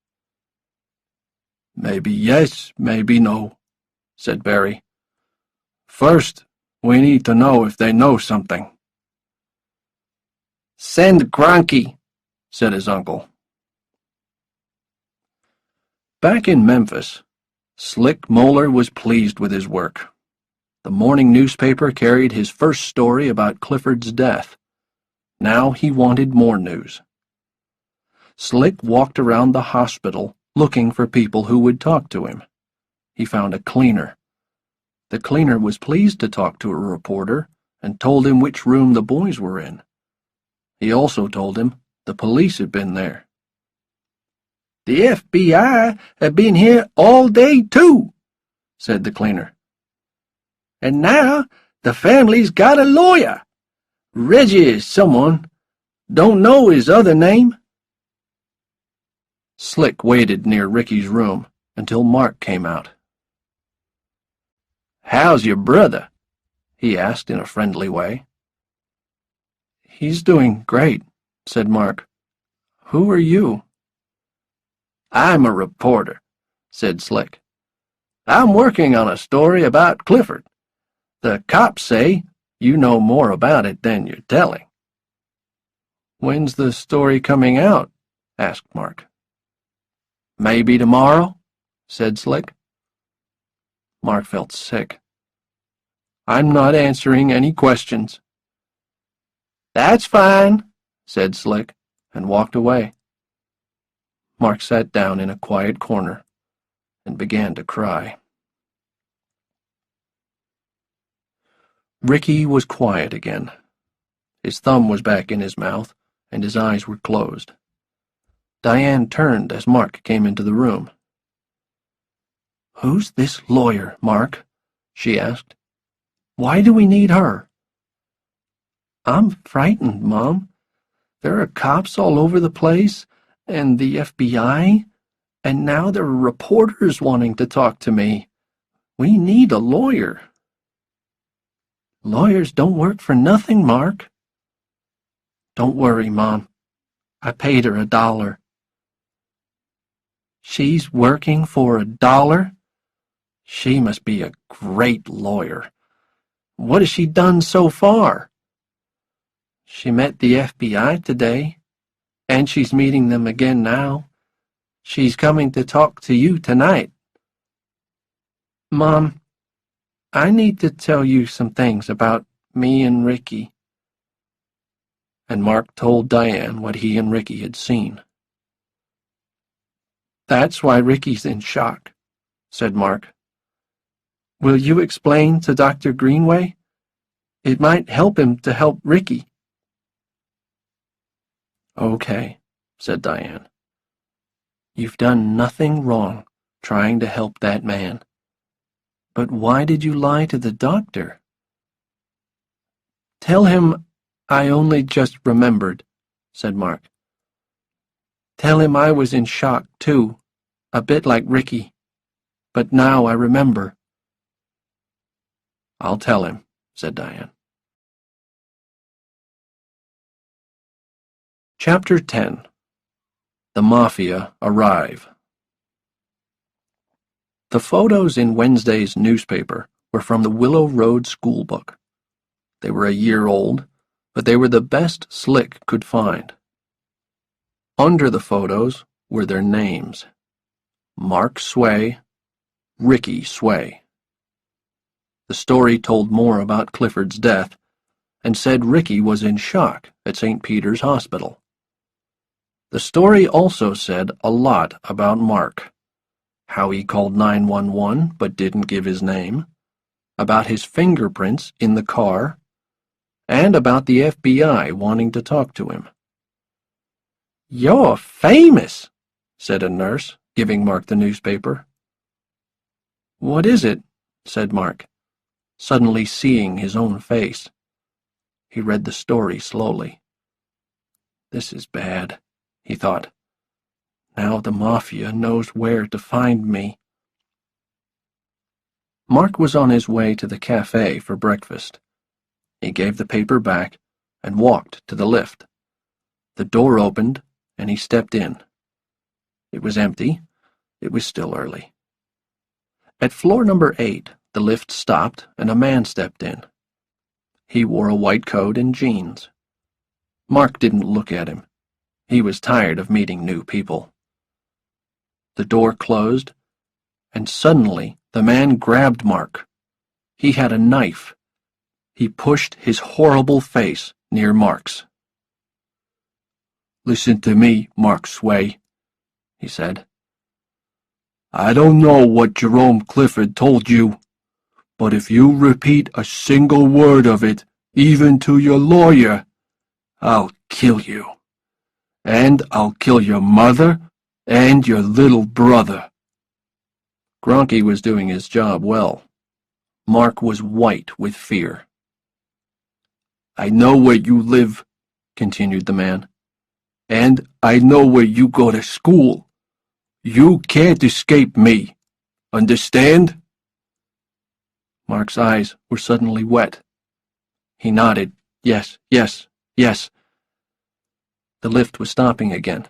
"Maybe yes, maybe no," said Barry. "First, we need to know if they know something." "Send Gronky," said his uncle. Back in Memphis, Slick Moeller was pleased with his work. The morning newspaper carried his first story about Clifford's death. Now he wanted more news. Slick walked around the hospital looking for people who would talk to him. He found a cleaner. The cleaner was pleased to talk to a reporter and told him which room the boys were in. He also told him the police had been there. "The FBI have been here all day, too," said the cleaner. "And now the family's got a lawyer. Reggie someone. Don't know his other name." Slick waited near Ricky's room until Mark came out. "How's your brother?" he asked in a friendly way. "He's doing great," said Mark. "Who are you?" "I'm a reporter," said Slick. "I'm working on a story about Clifford. The cops say you know more about it than you're telling." "When's the story coming out?" asked Mark. "Maybe tomorrow," said Slick. Mark felt sick. "I'm not answering any questions." "That's fine," said Slick, and walked away. Mark sat down in a quiet corner and began to cry. Ricky was quiet again. His thumb was back in his mouth, and his eyes were closed. Diane turned as Mark came into the room. "Who's this lawyer, Mark?" she asked. "Why do we need her?" "I'm frightened, Mom. There are cops all over the place, and the FBI, and now there are reporters wanting to talk to me. We need a lawyer." "Lawyers don't work for nothing, Mark." "Don't worry, Mom. I paid her $1. "She's working for $1? She must be a great lawyer. What has she done so far?" "She met the FBI today, and she's meeting them again now. She's coming to talk to you tonight." "Mom, I need to tell you some things about me and Ricky." And Mark told Diane what he and Ricky had seen. "That's why Ricky's in shock," said Mark. "Will you explain to Dr. Greenway? It might help him to help Ricky." "Okay," said Diane. "You've done nothing wrong trying to help that man. But why did you lie to the doctor?" "Tell him I only just remembered," said Mark. "Tell him I was in shock, too, a bit like Ricky. But now I remember." "I'll tell him," said Diane. Chapter 10. The Mafia Arrive. The photos in Wednesday's newspaper were from the Willow Road school book. They were a year old, but they were the best Slick could find. Under the photos were their names: Mark Sway, Ricky Sway. The story told more about Clifford's death and said Ricky was in shock at St. Peter's Hospital. The story also said a lot about Mark: how he called 911 but didn't give his name, about his fingerprints in the car, and about the FBI wanting to talk to him. "You're famous," said a nurse, giving Mark the newspaper. "What is it?" said Mark, suddenly seeing his own face. He read the story slowly. "This is bad," he thought. "Now the Mafia knows where to find me." Mark was on his way to the cafe for breakfast. He gave the paper back and walked to the lift. The door opened, and he stepped in. It was empty. It was still early. At floor number 8, the lift stopped, and a man stepped in. He wore a white coat and jeans. Mark didn't look at him. He was tired of meeting new people. The door closed, and suddenly the man grabbed Mark. He had a knife. He pushed his horrible face near Mark's. "Listen to me, Mark Sway," he said. "I don't know what Jerome Clifford told you, but if you repeat a single word of it, even to your lawyer, I'll kill you. And I'll kill your mother and your little brother." Gronky was doing his job well. Mark was white with fear. "I know where you live," continued the man, "and I know where you go to school. You can't escape me. Understand?" Mark's eyes were suddenly wet. He nodded. "Yes, yes, yes." The lift was stopping again.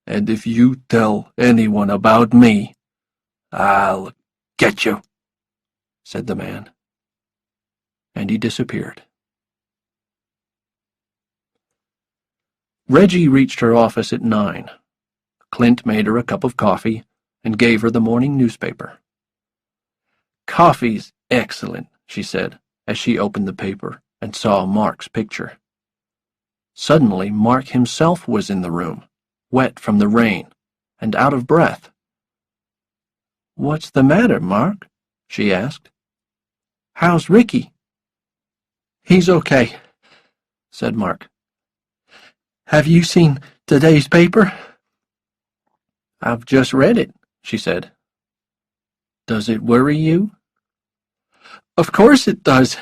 "And if you tell anyone about me, I'll get you," said the man. And he disappeared. Reggie reached her office at 9. Clint made her a cup of coffee and gave her the morning newspaper. "Coffee's excellent," she said, as she opened the paper and saw Mark's picture. Suddenly, Mark himself was in the room, wet from the rain and out of breath. "What's the matter, Mark?" she asked. "How's Ricky?" "He's okay," said Mark. "Have you seen today's paper?" "I've just read it," she said. "Does it worry you?" "Of course it does."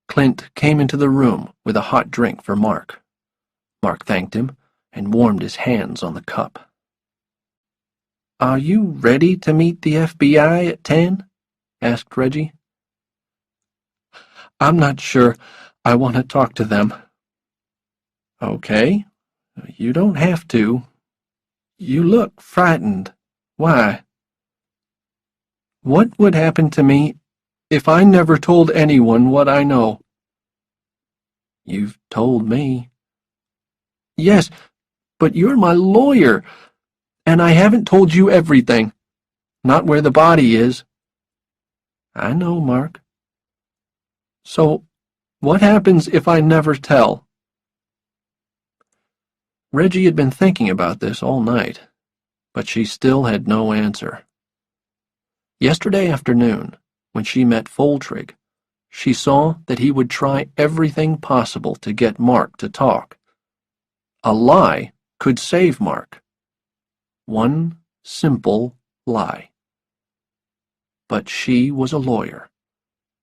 Clint came into the room with a hot drink for Mark. Mark thanked him and warmed his hands on the cup. "Are you ready to meet the FBI at 10? asked Reggie. "I'm not sure I want to talk to them." "Okay, you don't have to. You look frightened. Why?" "What would happen to me if I never told anyone what I know?" "You've told me." "Yes, but you're my lawyer, and I haven't told you everything. Not where the body is, I know, Mark. So, what happens if I never tell? Reggie had been thinking about this all night, but she still had no answer. Yesterday afternoon, when she met Foltrig, she saw that he would try everything possible to get Mark to talk. A lie could save Mark. One simple lie. But she was a lawyer,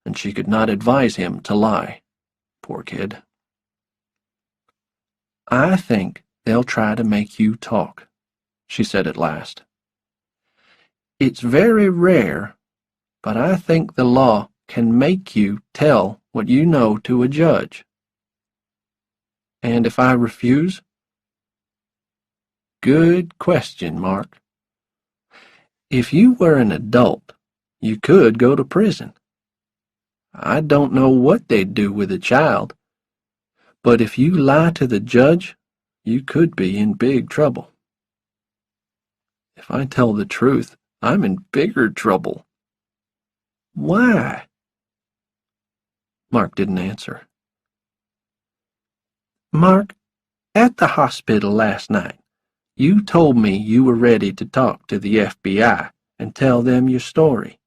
and she could not advise him to lie. Poor kid. I think they'll try to make you talk, she said at last. It's very rare, but I think the law can make you tell what you know to a judge. And if I refuse? Good question, Mark. If you were an adult, you could go to prison. I don't know what they'd do with a child, but if you lie to the judge, you could be in big trouble. If I tell the truth, I'm in bigger trouble. Why? Mark didn't answer. Mark, at the hospital last night, you told me you were ready to talk to the FBI and tell them your story.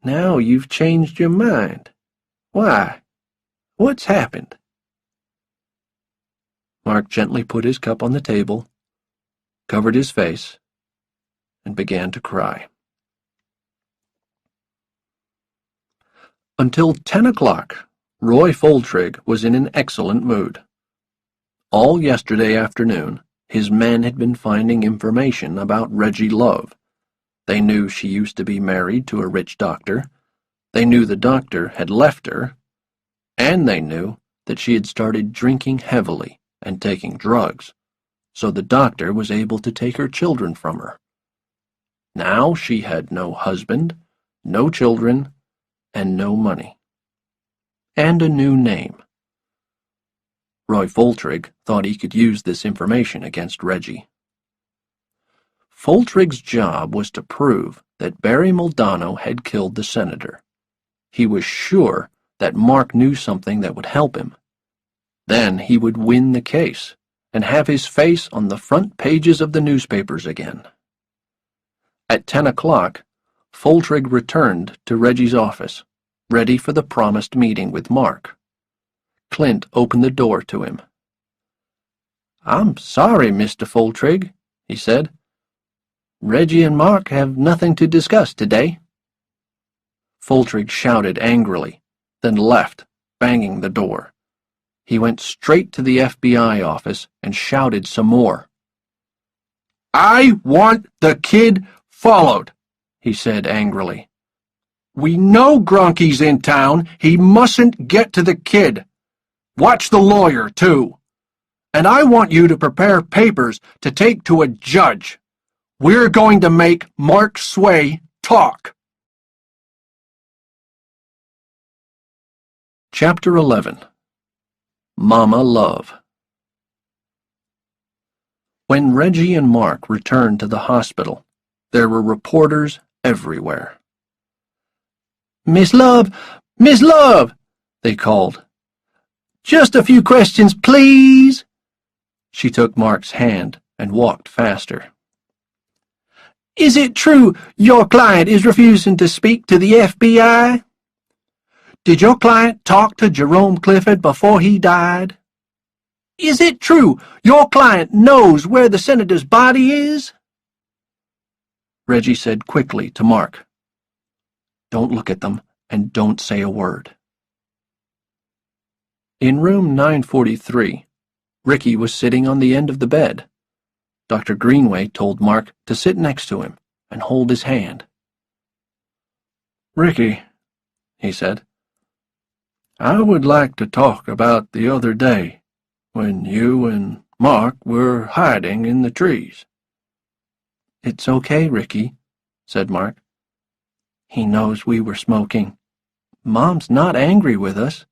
Now you've changed your mind. Why? What's happened? Mark gently put his cup on the table, covered his face, and began to cry. Until 10 o'clock, Roy Foltrig was in an excellent mood. All yesterday afternoon, his men had been finding information about Reggie Love. They knew she used to be married to a rich doctor. They knew the doctor had left her. And they knew that she had started drinking heavily and taking drugs, so the doctor was able to take her children from her. Now she had no husband, no children, and no money. And a new name. Roy Foltrig thought he could use this information against Reggie. Foltrig's job was to prove that Barry Maldonado had killed the senator. He was sure that Mark knew something that would help him. Then he would win the case and have his face on the front pages of the newspapers again. At 10 o'clock, Foltrig returned to Reggie's office, ready for the promised meeting with Mark. Clint opened the door to him. I'm sorry, Mr. Foltrig, he said. Reggie and Mark have nothing to discuss today. Foltrig shouted angrily, then left, banging the door. He went straight to the FBI office and shouted some more. I want the kid followed, he said angrily. We know Gronky's in town. He mustn't get to the kid. Watch the lawyer, too. And I want you to prepare papers to take to a judge. We're going to make Mark Sway talk. Chapter 11. Mama Love. When Reggie and Mark returned to the hospital, there were reporters everywhere. Miss Love! Miss Love! They called. Just a few questions, please. She took Mark's hand and walked faster. Is it true your client is refusing to speak to the FBI? Did your client talk to Jerome Clifford before he died? Is it true your client knows where the senator's body is? Reggie said quickly to Mark, Don't look at them and don't say a word. In room 943, Ricky was sitting on the end of the bed. Dr. Greenway told Mark to sit next to him and hold his hand. Ricky, he said, I would like to talk about the other day when you and Mark were hiding in the trees. It's okay, Ricky, said Mark. He knows we were smoking. Mom's not angry with us.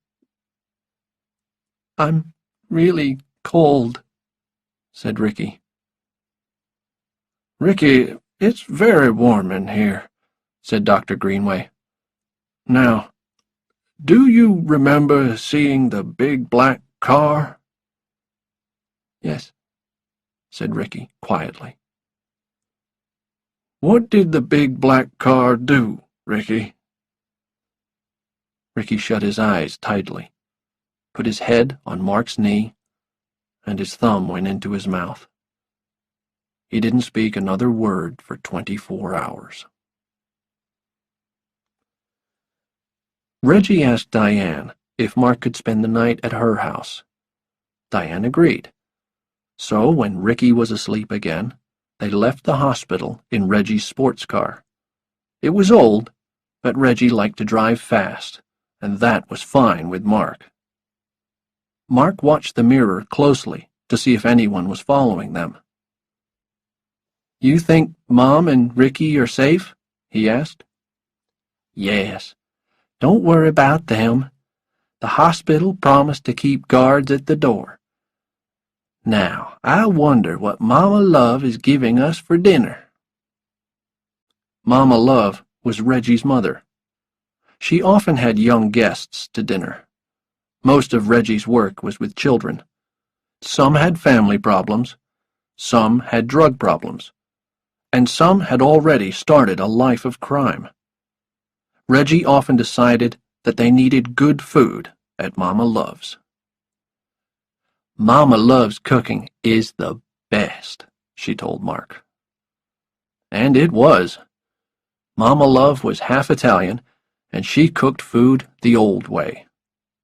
I'm really cold, said Ricky. Ricky, it's very warm in here, said Dr. Greenway. Now, do you remember seeing the big black car?" "Yes," said Ricky quietly. "What did the big black car do, Ricky?" Ricky shut his eyes tightly, put his head on Mark's knee, and his thumb went into his mouth. He didn't speak another word for 24 hours. Reggie asked Diane if Mark could spend the night at her house. Diane agreed. So when Ricky was asleep again, they left the hospital in Reggie's sports car. It was old, but Reggie liked to drive fast, and that was fine with Mark. Mark watched the mirror closely to see if anyone was following them. "You think Mom and Ricky are safe?" he asked. "Yes. Don't worry about them. The hospital promised to keep guards at the door. Now, I wonder what Mama Love is giving us for dinner." Mama Love was Reggie's mother. She often had young guests to dinner. Most of Reggie's work was with children. Some had family problems, some had drug problems, and some had already started a life of crime. Reggie often decided that they needed good food at Mama Love's. "Mama Love's cooking is the best," she told Mark. And it was. Mama Love was half Italian, and she cooked food the old way.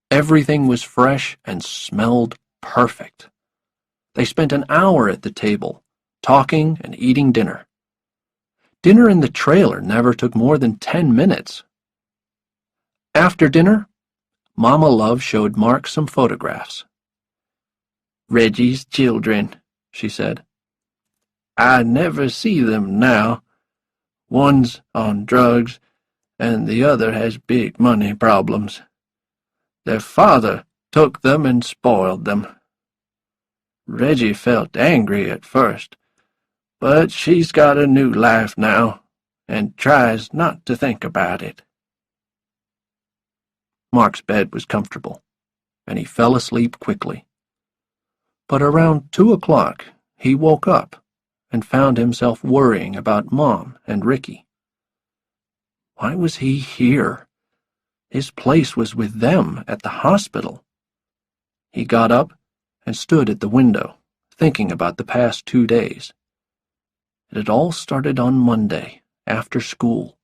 Everything was fresh and smelled perfect. They spent an hour at the table, talking and eating dinner. Dinner in the trailer never took more than 10 minutes. After dinner, Mama Love showed Mark some photographs. "Reggie's children," she said. "I never see them now. One's on drugs, and the other has big money problems. Their father took them and spoiled them. Reggie felt angry at first, but she's got a new life now, and tries not to think about it." Mark's bed was comfortable, and he fell asleep quickly. But around 2 o'clock, he woke up and found himself worrying about Mom and Ricky. Why was he here? His place was with them at the hospital. He got up and stood at the window, thinking about the past 2 days. It had all started on Monday, after school.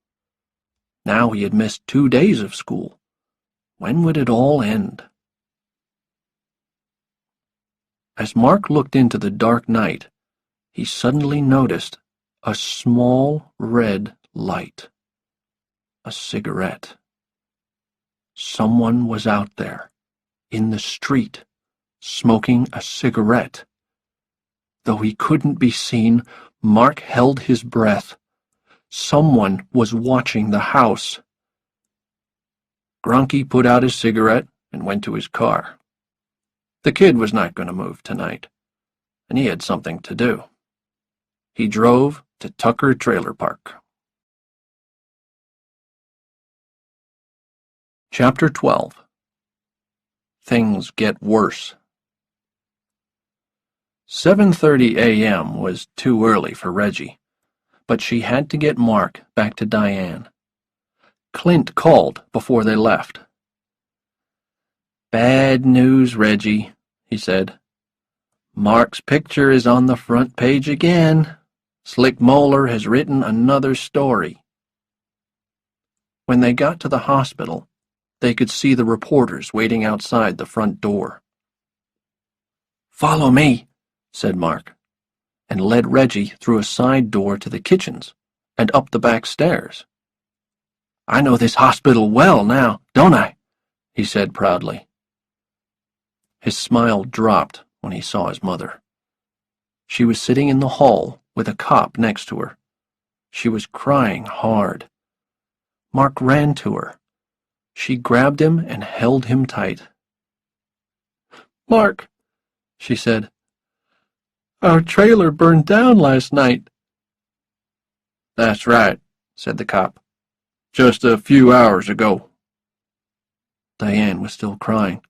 Now he had missed 2 days of school. When would it all end? As Mark looked into the dark night, he suddenly noticed a small red light. A cigarette. Someone was out there, in the street, smoking a cigarette. Though he couldn't be seen, Mark held his breath. Someone was watching the house. Gronky put out his cigarette and went to his car. The kid was not going to move tonight, and he had something to do. He drove to Tucker Trailer Park. Chapter 12. Things Get Worse. 7:30 a.m. was too early for Reggie, but she had to get Mark back to Diane. Clint called before they left. "Bad news, Reggie," he said. "Mark's picture is on the front page again. Slick Moeller has written another story." When they got to the hospital, they could see the reporters waiting outside the front door. "Follow me," said Mark, and led Reggie through a side door to the kitchens and up the back stairs. "I know this hospital well now, don't I?" he said proudly. His smile dropped when he saw his mother. She was sitting in the hall with a cop next to her. She was crying hard. Mark ran to her. She grabbed him and held him tight. "Mark," she said, "our trailer burned down last night." "That's right," said the cop. "Just a few hours ago." Diane was still crying.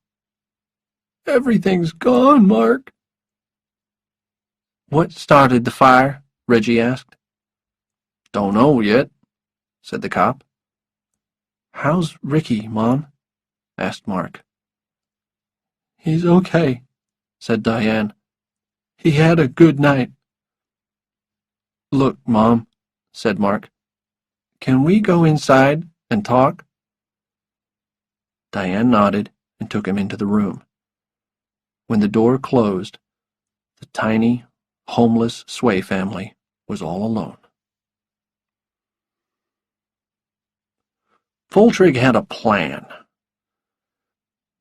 "Everything's gone, Mark." "What started the fire?" Reggie asked. "Don't know yet," said the cop. "How's Ricky, Mom?" asked Mark. "He's okay," said Diane. "He had a good night." "Look, Mom," said Mark, "can we go inside and talk?" Diane nodded and took him into the room. When the door closed, the tiny, homeless Sway family was all alone. Foltrig had a plan.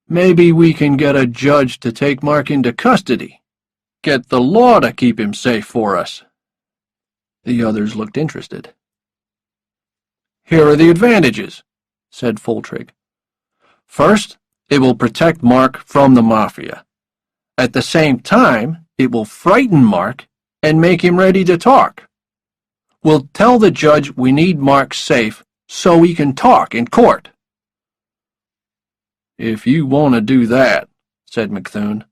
"Maybe we can get a judge to take Mark into custody. Get the law to keep him safe for us." The others looked interested. "Here are the advantages," said Foltrig. "First, it will protect Mark from the Mafia. At the same time, it will frighten Mark and make him ready to talk. We'll tell the judge we need Mark safe so he can talk in court." "If you want to do that," said McThune,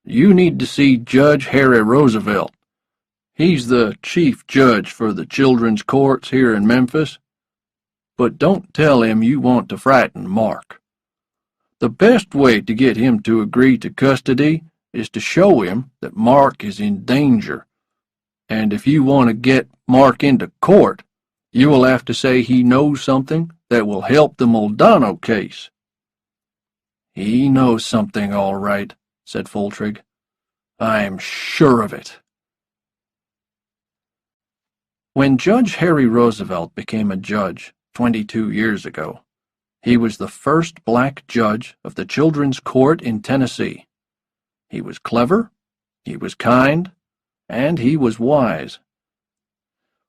"you need to see Judge Harry Roosevelt. He's the chief judge for the children's courts here in Memphis. But don't tell him you want to frighten Mark. The best way to get him to agree to custody is to show him that Mark is in danger. And if you want to get Mark into court, you will have to say he knows something that will help the Moldano case." "He knows something, all right," said Foltrig. "I'm sure of it." When Judge Harry Roosevelt became a judge 22 years ago, he was the first black judge of the Children's Court in Tennessee. He was clever, he was kind, and he was wise.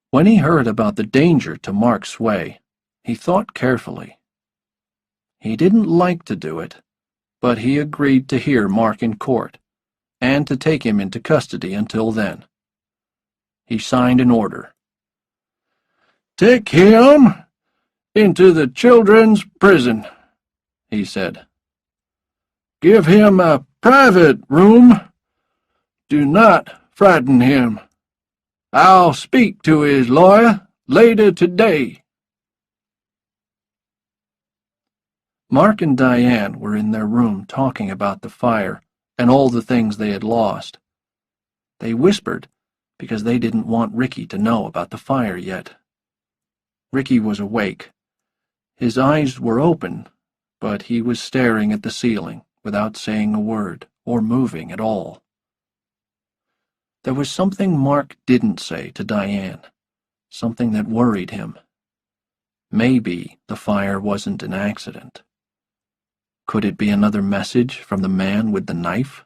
When he heard about the danger to Mark Sway, he thought carefully. He didn't like to do it, but he agreed to hear Mark in court and to take him into custody until then. He signed an order. "Take him into the children's prison," he said. "Give him a private room. Do not frighten him. I'll speak to his lawyer later today." Mark and Diane were in their room talking about the fire and all the things they had lost. They whispered because they didn't want Ricky to know about the fire yet. Ricky was awake. His eyes were open, but he was staring at the ceiling without saying a word or moving at all. There was something Mark didn't say to Diane, something that worried him. Maybe the fire wasn't an accident. Could it be another message from the man with the knife?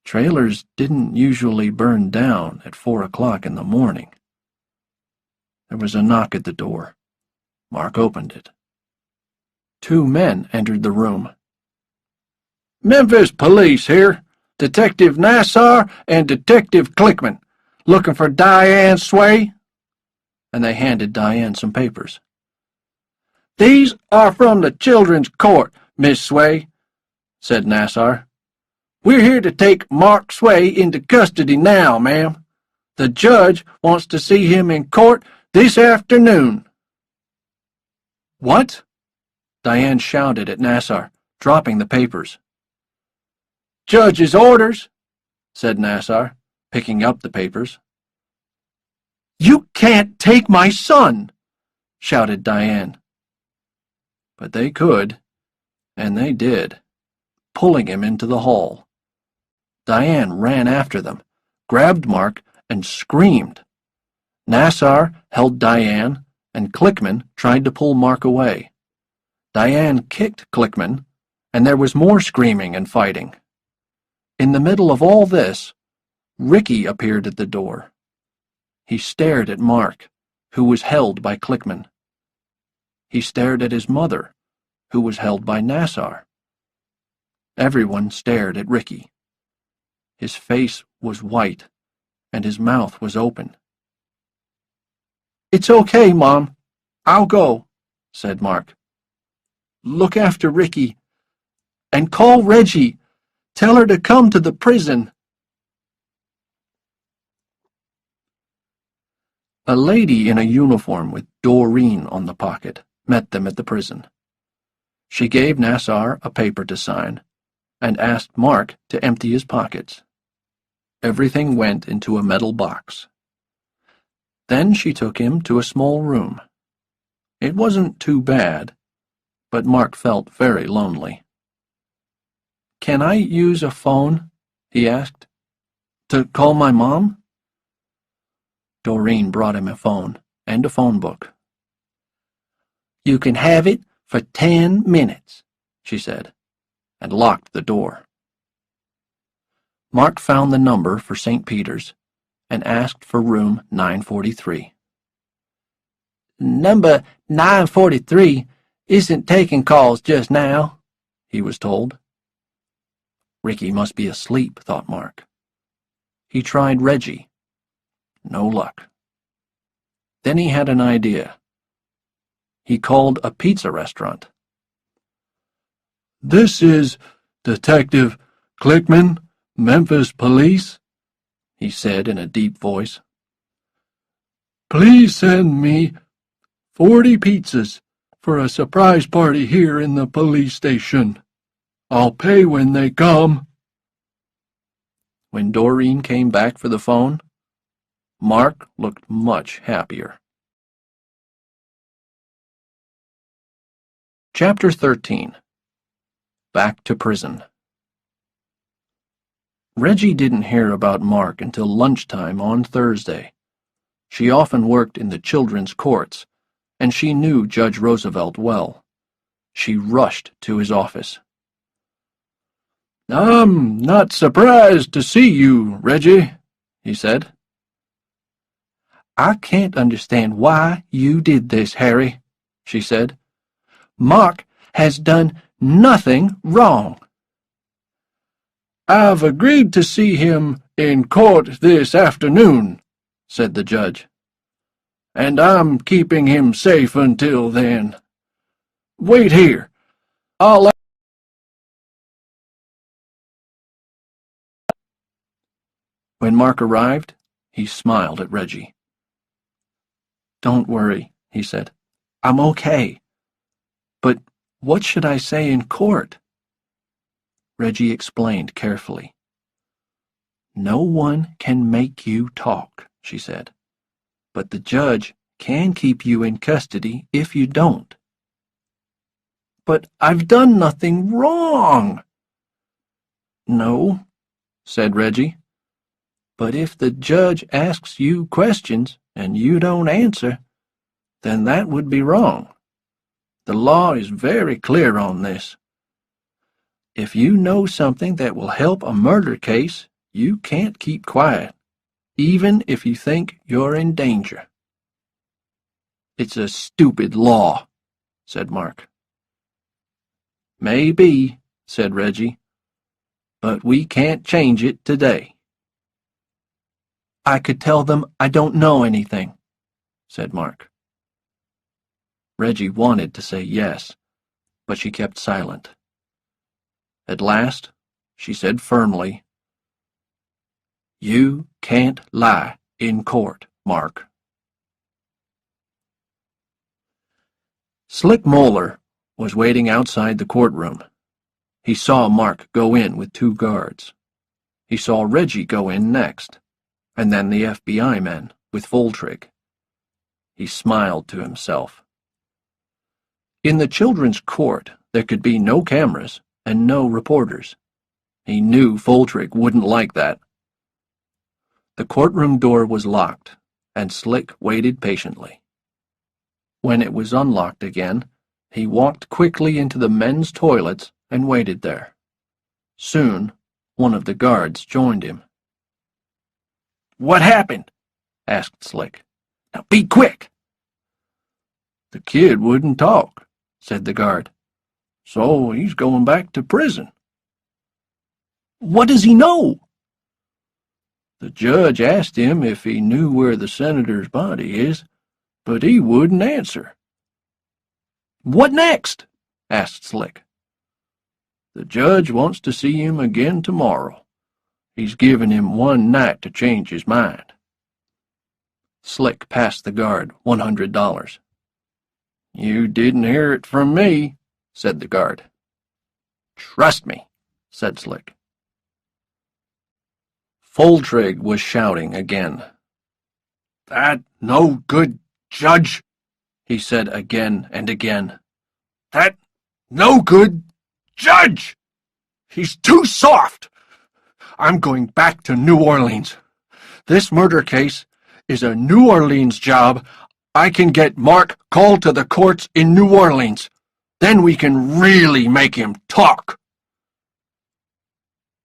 Trailers didn't usually burn down at 4 o'clock in the morning. There was a knock at the door. Mark opened it. 2 men entered the room. "Memphis Police here. Detective Nassar and Detective Clickman. Looking for Diane Sway?" And they handed Diane some papers. "These are from the Children's Court, Miss Sway," said Nassar. "We're here to take Mark Sway into custody now, ma'am. The judge wants to see him in court this afternoon." "What?" Diane shouted at Nassar, dropping the papers. "Judge's orders," said Nassar, picking up the papers. "You can't take my son!" shouted Diane. But they could, and they did, pulling him into the hall. Diane ran after them, grabbed Mark, and screamed. Nassar held Diane, and Clickman tried to pull Mark away. Diane kicked Clickman, and there was more screaming and fighting. In the middle of all this, Ricky appeared at the door. He stared at Mark, who was held by Clickman. He stared at his mother, who was held by Nassar. Everyone stared at Ricky. His face was white, and his mouth was open. "It's okay, Mom. I'll go," said Mark. Look after Ricky. And call Reggie. Tell her to come to the prison. A lady in a uniform with Doreen on the pocket met them at the prison. She gave Nassar a paper to sign and asked Mark to empty his pockets. Everything went into a metal box. Then she took him to a small room. It wasn't too bad, but Mark felt very lonely. "Can I use a phone?" he asked. "To call my mom?" Doreen brought him a phone and a phone book. "You can have it for 10 minutes, she said, and locked the door. Mark found the number for St. Peter's and asked for room 943. "Number 943 isn't taking calls just now," he was told. Ricky must be asleep, thought Mark. He tried Reggie. No luck. Then he had an idea. He called a pizza restaurant. "This is Detective Clickman, Memphis Police," he said in a deep voice. "Please send me 40 pizzas for a surprise party here in the police station. I'll pay when they come." When Doreen came back for the phone, Mark looked much happier. Chapter 13. Back to Prison. Reggie didn't hear about Mark until lunchtime on Thursday. She often worked in the children's courts, and she knew Judge Roosevelt well. She rushed to his office. "I'm not surprised to see you, Reggie," he said. "I can't understand why you did this, Harry," she said. "Mark has done nothing wrong." "I've agreed to see him in court this afternoon," said the judge. "And I'm keeping him safe until then. Wait here. I'll..." When Mark arrived, he smiled at Reggie. "Don't worry," he said. "I'm okay. But what should I say in court?" Reggie explained carefully. "No one can make you talk," she said. "But the judge can keep you in custody if you don't." "But I've done nothing wrong." "No," said Reggie. "But if the judge asks you questions and you don't answer, then that would be wrong. The law is very clear on this. If you know something that will help a murder case, you can't keep quiet, even if you think you're in danger." "It's a stupid law," said Mark. "Maybe," said Reggie, "but we can't change it today." "I could tell them I don't know anything," said Mark. Reggie wanted to say yes, but she kept silent. At last, she said firmly, "You can't lie in court, Mark." Slick Moeller was waiting outside the courtroom. He saw Mark go in with 2 guards. He saw Reggie go in next, and then the FBI men with Voltrig. He smiled to himself. In the children's court, there could be no cameras and no reporters. He knew Voltrig wouldn't like that. The courtroom door was locked, and Slick waited patiently. When it was unlocked again, he walked quickly into the men's toilets and waited there. Soon, one of the guards joined him. "What happened?" asked Slick. "Now be quick." "The kid wouldn't talk," said the guard. "So he's going back to prison." "What does he know?" "The judge asked him if he knew where the senator's body is, but he wouldn't answer." "What next?" asked Slick. "The judge wants to see him again tomorrow. He's given him 1 night to change his mind." Slick passed the guard $100. "You didn't hear it from me," said the guard. "Trust me," said Slick. Foltrig was shouting again. "That no good judge," he said again and again. "That no good judge! He's too soft! I'm going back to New Orleans. This murder case is a New Orleans job. I can get Mark called to the courts in New Orleans. Then we can really make him talk."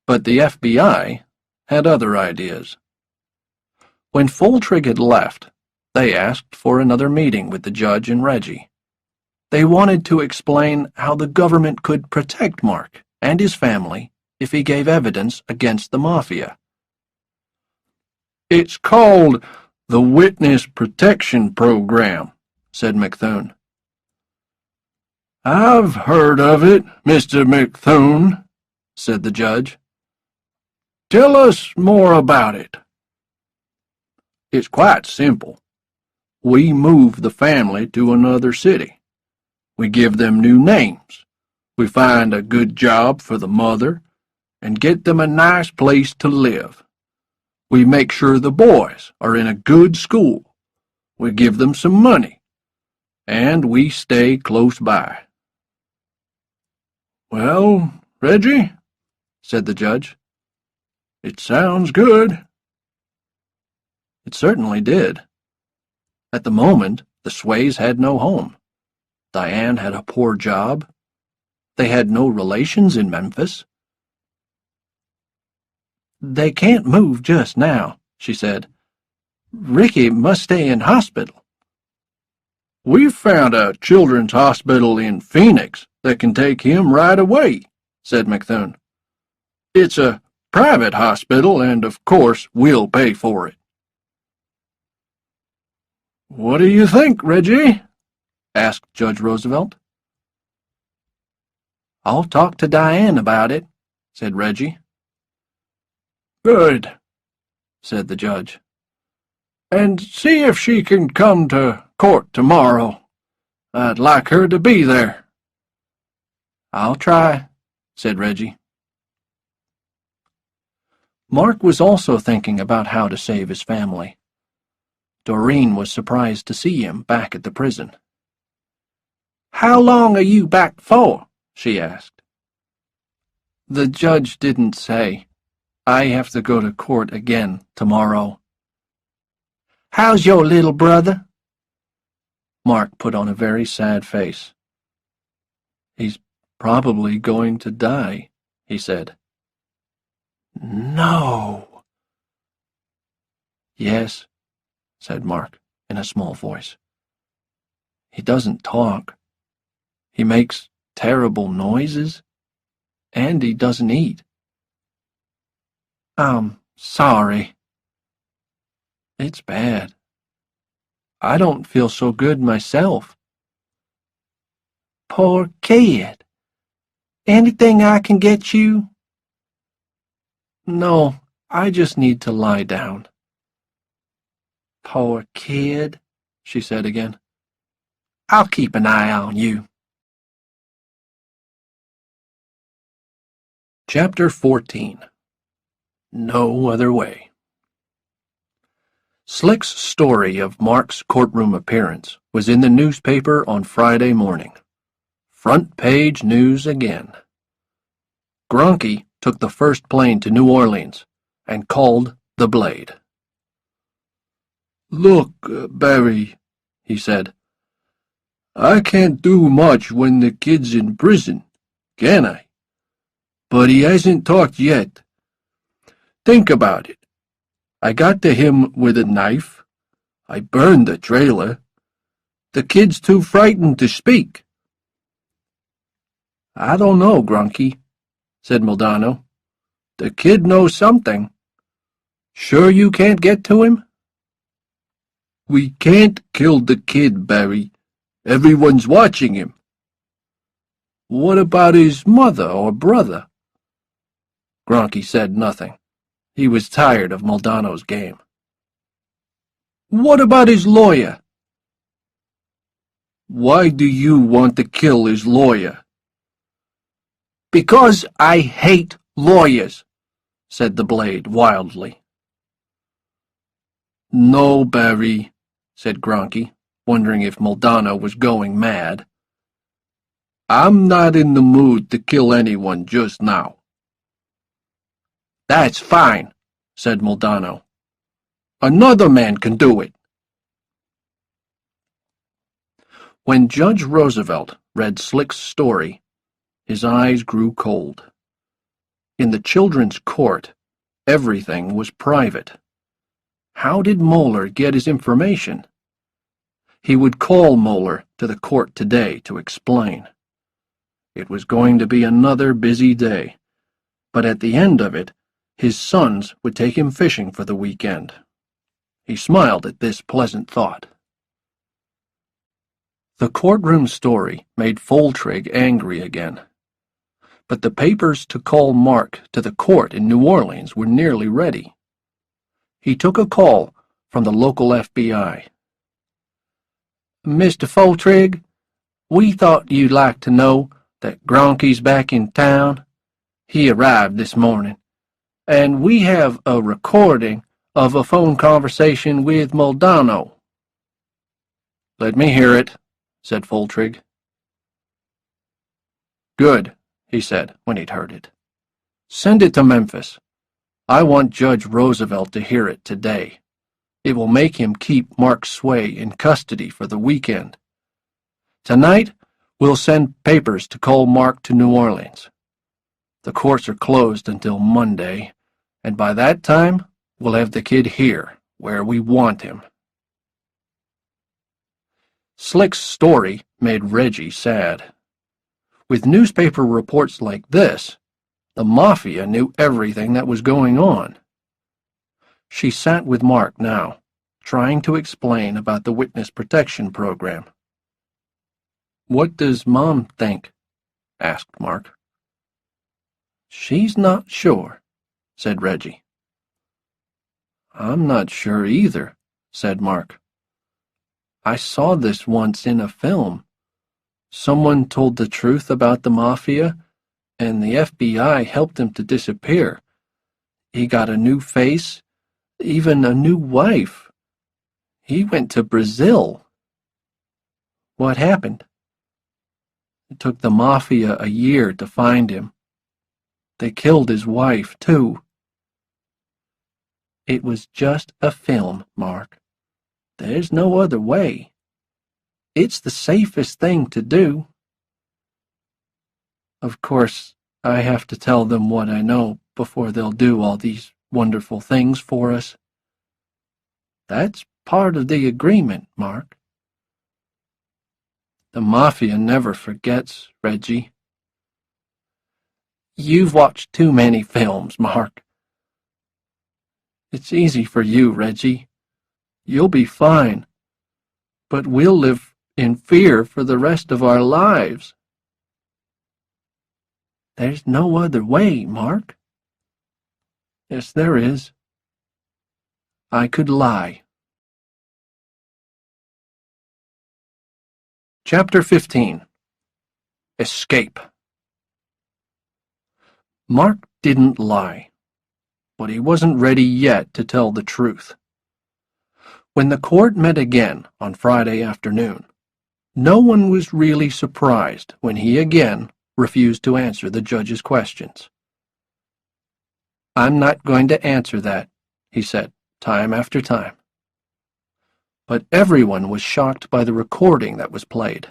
But the FBI had other ideas. When Foltrig had left, they asked for another meeting with the judge and Reggie. They wanted to explain how the government could protect Mark and his family if he gave evidence against the Mafia. "It's called the Witness Protection Program," said McThune. "I've heard of it, Mr. McThune," said the judge. "Tell us more about it." "It's quite simple. We move the family to another city. We give them new names. We find a good job for the mother and get them a nice place to live. We make sure the boys are in a good school. We give them some money. And we stay close by." "Well, Reggie," said the judge, "it sounds good." It certainly did. At the moment, the Sways had no home. Diane had a poor job. They had no relations in Memphis. "They can't move just now," she said. "Ricky must stay in hospital." "We've found a children's hospital in Phoenix that can take him right away," said McThune. "It's a private hospital, and of course we'll pay for it." "What do you think, Reggie?" asked Judge Roosevelt. "I'll talk to Diane about it," said Reggie. "Good," said the judge. "And see if she can come to court tomorrow. I'd like her to be there." "I'll try," said Reggie. Mark was also thinking about how to save his family. Doreen was surprised to see him back at the prison. "How long are you back for?" she asked. "The judge didn't say. I have to go to court again tomorrow." "How's your little brother?" Mark put on a very sad face. "He's probably going to die," he said. "No." "Yes," said Mark in a small voice. "He doesn't talk. He makes terrible noises, and he doesn't eat." "I'm sorry." "It's bad. I don't feel so good myself." "Poor kid. Anything I can get you?" "No, I just need to lie down." "Poor kid," she said again. "I'll keep an eye on you." Chapter 14. No Other Way. Slick's story of Mark's courtroom appearance was in the newspaper on Friday morning. Front page news again. Gronky took the first plane to New Orleans and called the Blade. "Look, Barry," he said, "I can't do much when the kid's in prison, can I? But he hasn't talked yet. Think about it. I got to him with a knife. I burned the trailer. The kid's too frightened to speak." "I don't know, Gronky," said Maldonado. "The kid knows something. Sure you can't get to him?" "We can't kill the kid, Barry. Everyone's watching him." What about his mother or brother? Gronky said nothing. He was tired of Maldondo's game. What about his lawyer? Why do you want to kill his lawyer? Because I hate lawyers, said the blade wildly. No, Barry, said Gronky, wondering if Maldonado was going mad. I'm not in the mood to kill anyone just now. That's fine, said Maldonado. Another man can do it. When Judge Roosevelt read Slick's story, his eyes grew cold. In the children's court, everything was private. How did Moeller get his information? He would call Moeller to the court today to explain. It was going to be another busy day, but at the end of it, his sons would take him fishing for the weekend. He smiled at this pleasant thought. The courtroom story made Foltrig angry again. But the papers to call Mark to the court in New Orleans were nearly ready. He took a call from the local FBI. Mr. Foltrig, we thought you'd like to know that Gronky's back in town. He arrived this morning, and we have a recording of a phone conversation with Maldonado. Let me hear it, said Foltrig. Good, he said when he'd heard it. Send it to Memphis. I want Judge Roosevelt to hear it today. It will make him keep Mark Sway in custody for the weekend. Tonight, we'll send papers to call Mark to New Orleans. The courts are closed until Monday, and by that time, we'll have the kid here, where we want him. Slick's story made Reggie sad. With newspaper reports like this, the Mafia knew everything that was going on. She sat with Mark now, trying to explain about the witness protection program. What does Mom think? Asked Mark. She's not sure, said Reggie. I'm not sure either, said Mark. I saw this once in a film. Someone told the truth about the Mafia, and the FBI helped him to disappear. He got a new face, even a new wife. He went to Brazil. What happened? It took the Mafia a year to find him. They killed his wife, too. It was just a film, Mark. There's no other way. It's the safest thing to do. Of course, I have to tell them what I know before they'll do all these wonderful things for us. That's part of the agreement, Mark. The Mafia never forgets, Reggie. You've watched too many films, Mark. It's easy for you, Reggie. You'll be fine. But we'll live in fear for the rest of our lives. There's no other way, Mark. Yes, there is. I could lie. Chapter 15. Escape. Mark didn't lie, but he wasn't ready yet to tell the truth. When the court met again on Friday afternoon, no one was really surprised when he again refused to answer the judge's questions. I'm not going to answer that, he said, time after time. But everyone was shocked by the recording that was played.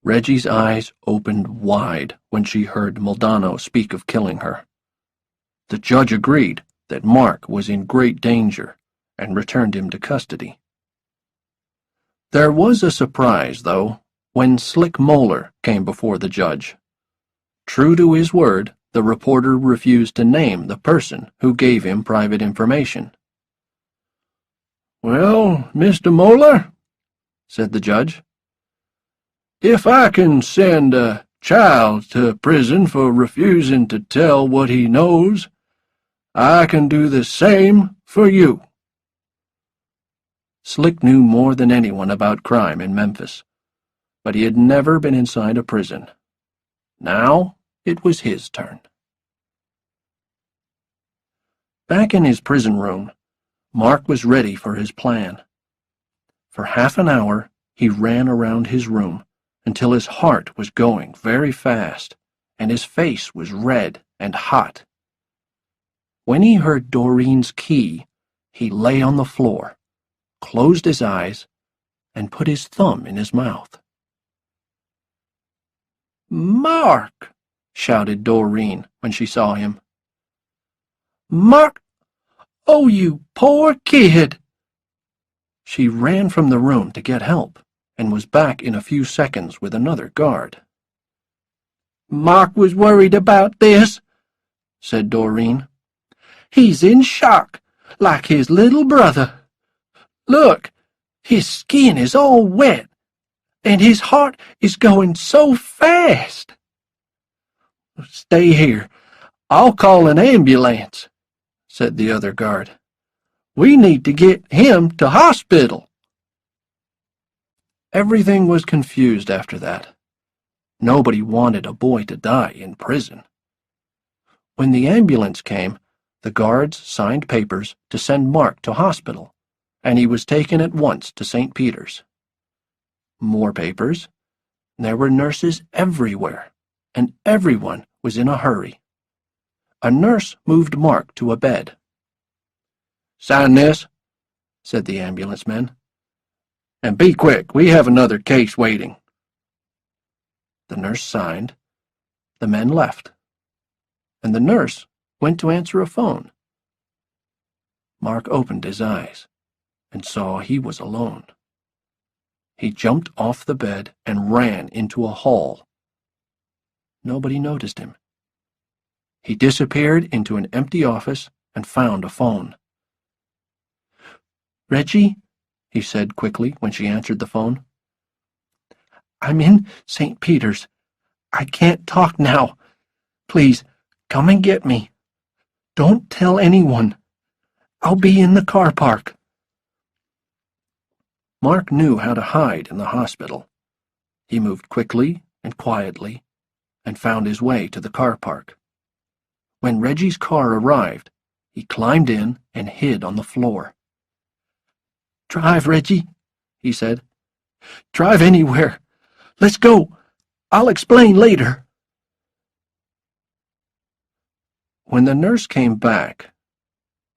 Reggie's eyes opened wide when she heard Maldonado speak of killing her. The judge agreed that Mark was in great danger and returned him to custody. There was a surprise, though, when Slick Moeller came before the judge. True to his word, the reporter refused to name the person who gave him private information. Well, Mr. Moeller, said the judge, if I can send a child to prison for refusing to tell what he knows. I can do the same for you." Slick knew more than anyone about crime in Memphis, but he had never been inside a prison. Now it was his turn. Back in his prison room, Mark was ready for his plan. For half an hour, he ran around his room until his heart was going very fast and his face was red and hot. When he heard Doreen's key, he lay on the floor, closed his eyes, and put his thumb in his mouth. "Mark!" shouted Doreen when she saw him. "Mark! Oh, you poor kid!" She ran from the room to get help and was back in a few seconds with another guard. "Mark was worried about this," said Doreen. "He's in shock, like his little brother. Look, his skin is all wet, and his heart is going so fast." "Stay here. I'll call an ambulance," said the other guard. "We need to get him to hospital." Everything was confused after that. Nobody wanted a boy to die in prison. When the ambulance came, the guards signed papers to send Mark to hospital, and he was taken at once to St. Peter's. More papers. There were nurses everywhere, and everyone was in a hurry. A nurse moved Mark to a bed. "Sign this," said the ambulance man. "And be quick, we have another case waiting." The nurse signed. The men left, and the nurse went to answer a phone. Mark opened his eyes and saw he was alone. He jumped off the bed and ran into a hall. Nobody noticed him. He disappeared into an empty office and found a phone. "Reggie," he said quickly when she answered the phone. "I'm in St. Peter's. I can't talk now. Please, come and get me. Don't tell anyone. I'll be in the car park." Mark knew how to hide in the hospital. He moved quickly and quietly and found his way to the car park. When Reggie's car arrived, he climbed in and hid on the floor. "Drive, Reggie," he said. "Drive anywhere. Let's go. I'll explain later." When the nurse came back,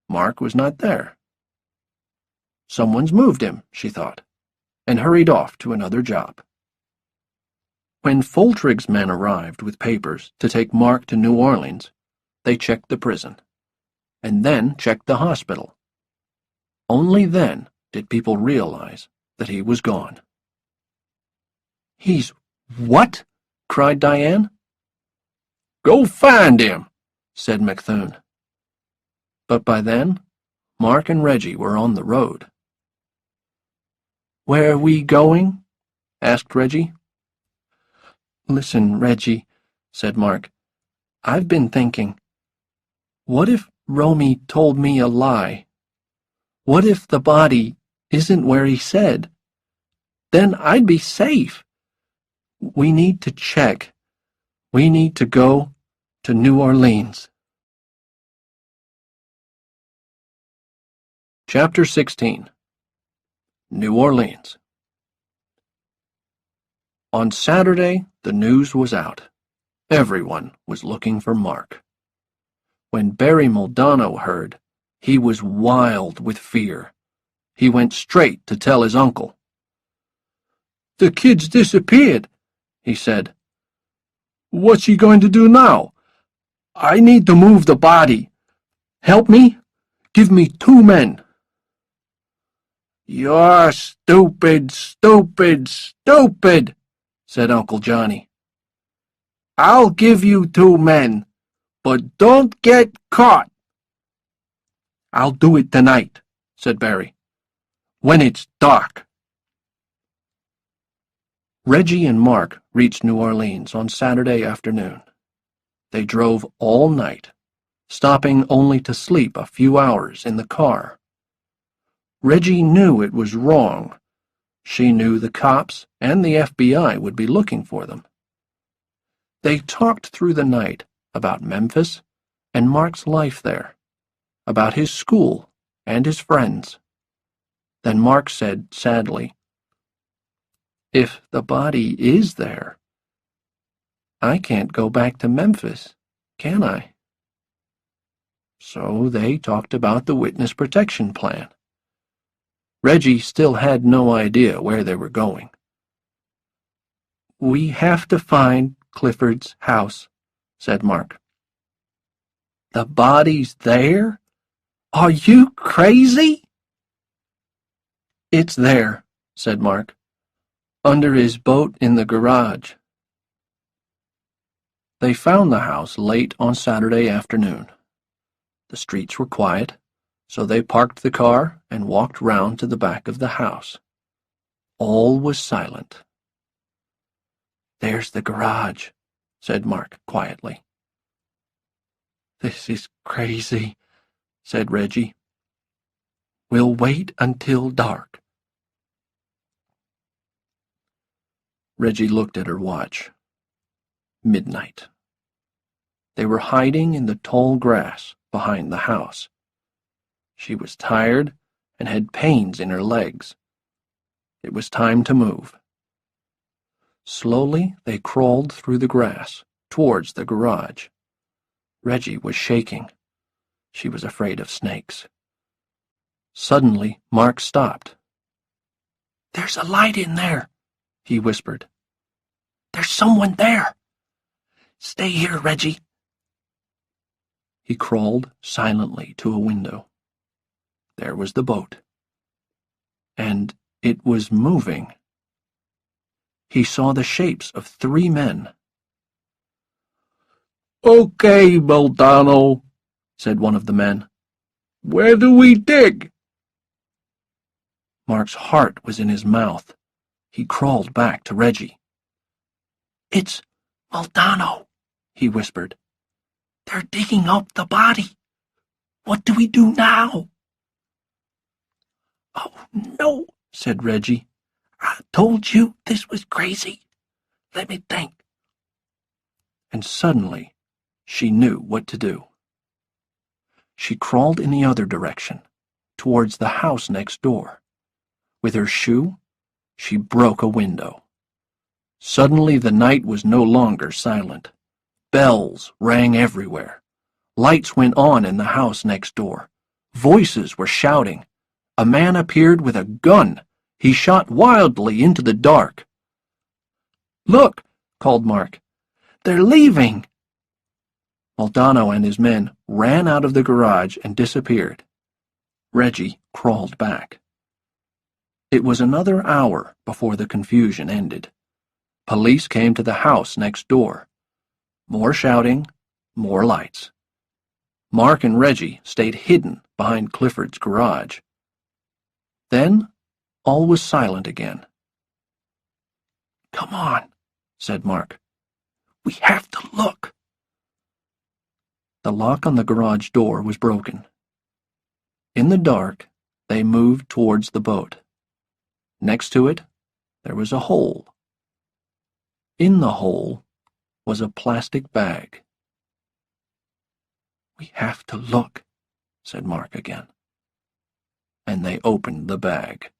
Mark was not there. Someone's moved him, she thought, and hurried off to another job. When Foltrig's men arrived with papers to take Mark to New Orleans, they checked the prison, and then checked the hospital. Only then did people realize that he was gone. "He's what?" cried Diane. "Go find him," said McThune. But by then, Mark and Reggie were on the road. "Where are we going?" asked Reggie. "Listen, Reggie," said Mark, "I've been thinking. What if Romy told me a lie? What if the body isn't where he said? Then I'd be safe. We need to check. We need to go to New Orleans." Chapter 16. New Orleans. On Saturday, the news was out. Everyone was looking for Mark. When Barry Muldanno heard, he was wild with fear. He went straight to tell his uncle. "The kid's disappeared," he said. "What's he going to do now? I need to move the body. Help me? Give me 2 men. "You're stupid, stupid, stupid," said Uncle Johnny. "I'll give you 2 men, but don't get caught." "I'll do it tonight," said Barry, "when it's dark." Reggie and Mark reached New Orleans on Saturday afternoon. They drove all night, stopping only to sleep a few hours in the car. Reggie knew it was wrong. She knew the cops and the FBI would be looking for them. They talked through the night about Memphis and Mark's life there, about his school and his friends. Then Mark said sadly, "If the body is there, I can't go back to Memphis, can I?" So they talked about the witness protection plan. Reggie still had no idea where they were going. "We have to find Clifford's house," said Mark. "The body's there? Are you crazy?" "It's there," said Mark, "under his boat in the garage." They found the house late on Saturday afternoon. The streets were quiet, so they parked the car and walked round to the back of the house. All was silent. "There's the garage," said Mark quietly. "This is crazy," said Reggie. "We'll wait until dark." Reggie looked at her watch. Midnight. They were hiding in the tall grass behind the house. She was tired and had pains in her legs. It was time to move. Slowly they crawled through the grass towards the garage. Reggie was shaking. She was afraid of snakes. Suddenly, Mark stopped. "There's a light in there," he whispered. "There's someone there. Stay here, Reggie." He crawled silently to a window. There was the boat. And it was moving. He saw the shapes of 3 men. "Okay, Moldano," said one of the men. "Where do we dig?" Mark's heart was in his mouth. He crawled back to Reggie. "It's Moldano," he whispered. "They're digging up the body. What do we do now?" "Oh, no," said Reggie. "I told you this was crazy. Let me think." And suddenly, she knew what to do. She crawled in the other direction, towards the house next door. With her shoe, she broke a window. Suddenly the night was no longer silent. Bells rang everywhere. Lights went on in the house next door. Voices were shouting. A man appeared with a gun. He shot wildly into the dark. "Look," called Mark. "They're leaving." Moldano and his men ran out of the garage and disappeared. Reggie crawled back. It was another hour before the confusion ended. Police came to the house next door. More shouting, more lights. Mark and Reggie stayed hidden behind Clifford's garage. Then all was silent again. "Come on," said Mark. "We have to look." The lock on the garage door was broken. In the dark, they moved towards the boat. Next to it, there was a hole. In the hole was a plastic bag. "We have to look," said Mark again. And they opened the bag.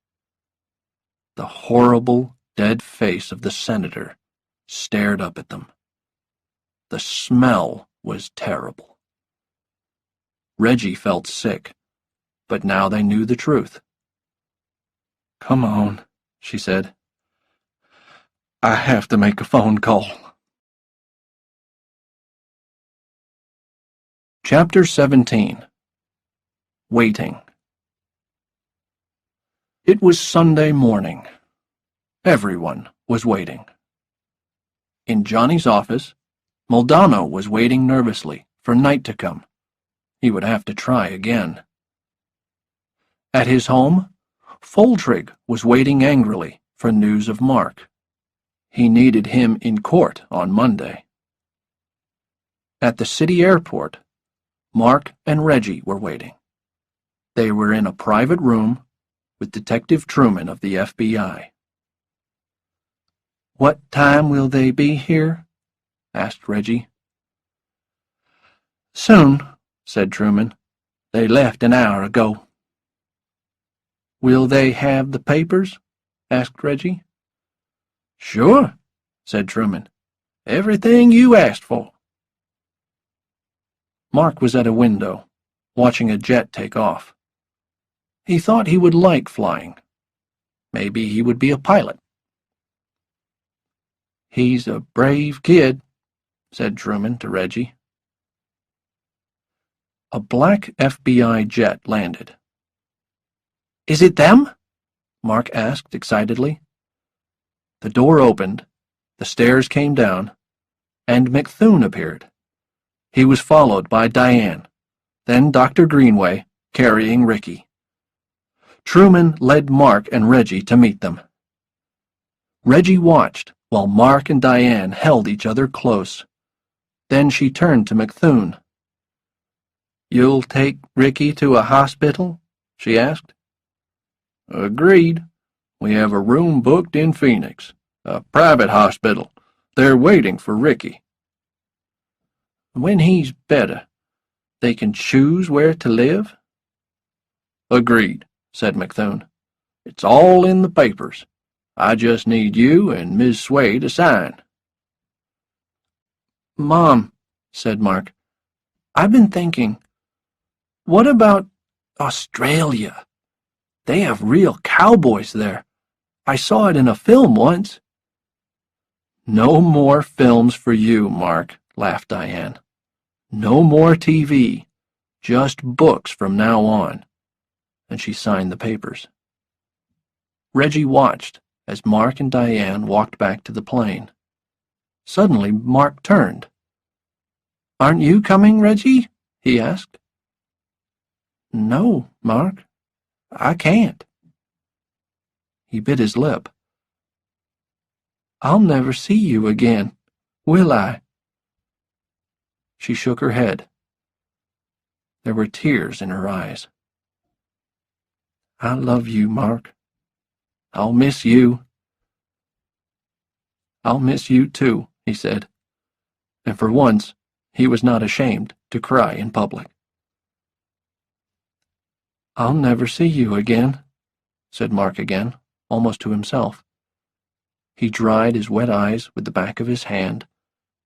The horrible, dead face of the senator stared up at them. The smell was terrible. Reggie felt sick, but now they knew the truth. "Come on," she said. "I have to make a phone call." Chapter 17. Waiting. It was Sunday morning. Everyone was waiting. In Johnny's office, Moldano was waiting nervously for night to come. He would have to try again. At his home, Foltrig was waiting angrily for news of Mark. He needed him in court on Monday. At the city airport, Mark and Reggie were waiting. They were in a private room with Detective Truman of the FBI. "What time will they be here?" asked Reggie. "Soon," said Truman. "They left an hour ago." "Will they have the papers?" asked Reggie. "Sure," said Truman. "Everything you asked for." Mark was at a window, watching a jet take off. He thought he would like flying. Maybe he would be a pilot. "He's a brave kid," said Truman to Reggie. A black FBI jet landed. "Is it them?" Mark asked excitedly. The door opened, the stairs came down, and McThune appeared. He was followed by Diane, then Dr. Greenway, carrying Ricky. Truman led Mark and Reggie to meet them. Reggie watched while Mark and Diane held each other close. Then she turned to McThune. "You'll take Ricky to a hospital?" she asked. "Agreed. We have a room booked in Phoenix, a private hospital. They're waiting for Ricky." "When he's better, they can choose where to live?" "Agreed," said McThune. "It's all in the papers. I just need you and Ms. Sway to sign." "Mom," said Mark, "I've been thinking, what about Australia? They have real cowboys there. I saw it in a film once." "No more films for you, Mark," laughed Diane. "No more TV. Just books from now on." And she signed the papers. Reggie watched as Mark and Diane walked back to the plane. Suddenly, Mark turned. "Aren't you coming, Reggie?" he asked. "No, Mark, I can't." He bit his lip. "I'll never see you again, will I?" She shook her head. There were tears in her eyes. "I love you, Mark. I'll miss you." "I'll miss you too," he said, and for once he was not ashamed to cry in public. "I'll never see you again," said Mark again, almost to himself. He dried his wet eyes with the back of his hand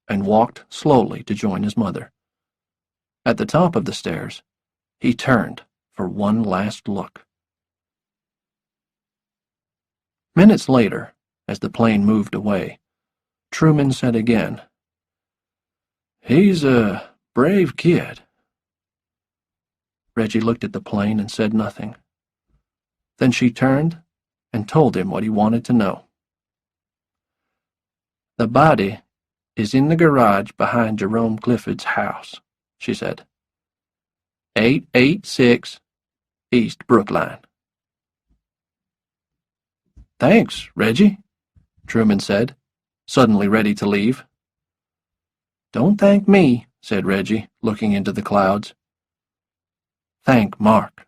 and walked slowly to join his mother. At the top of the stairs, he turned for one last look. Minutes later, as the plane moved away, Truman said again, "He's a brave kid." Reggie looked at the plane and said nothing. Then she turned and told him what he wanted to know. "The body is in the garage behind Jerome Clifford's house," she said. 886 East Brookline. "Thanks, Reggie," Truman said, suddenly ready to leave. "Don't thank me," said Reggie, looking into the clouds. "Thank Mark."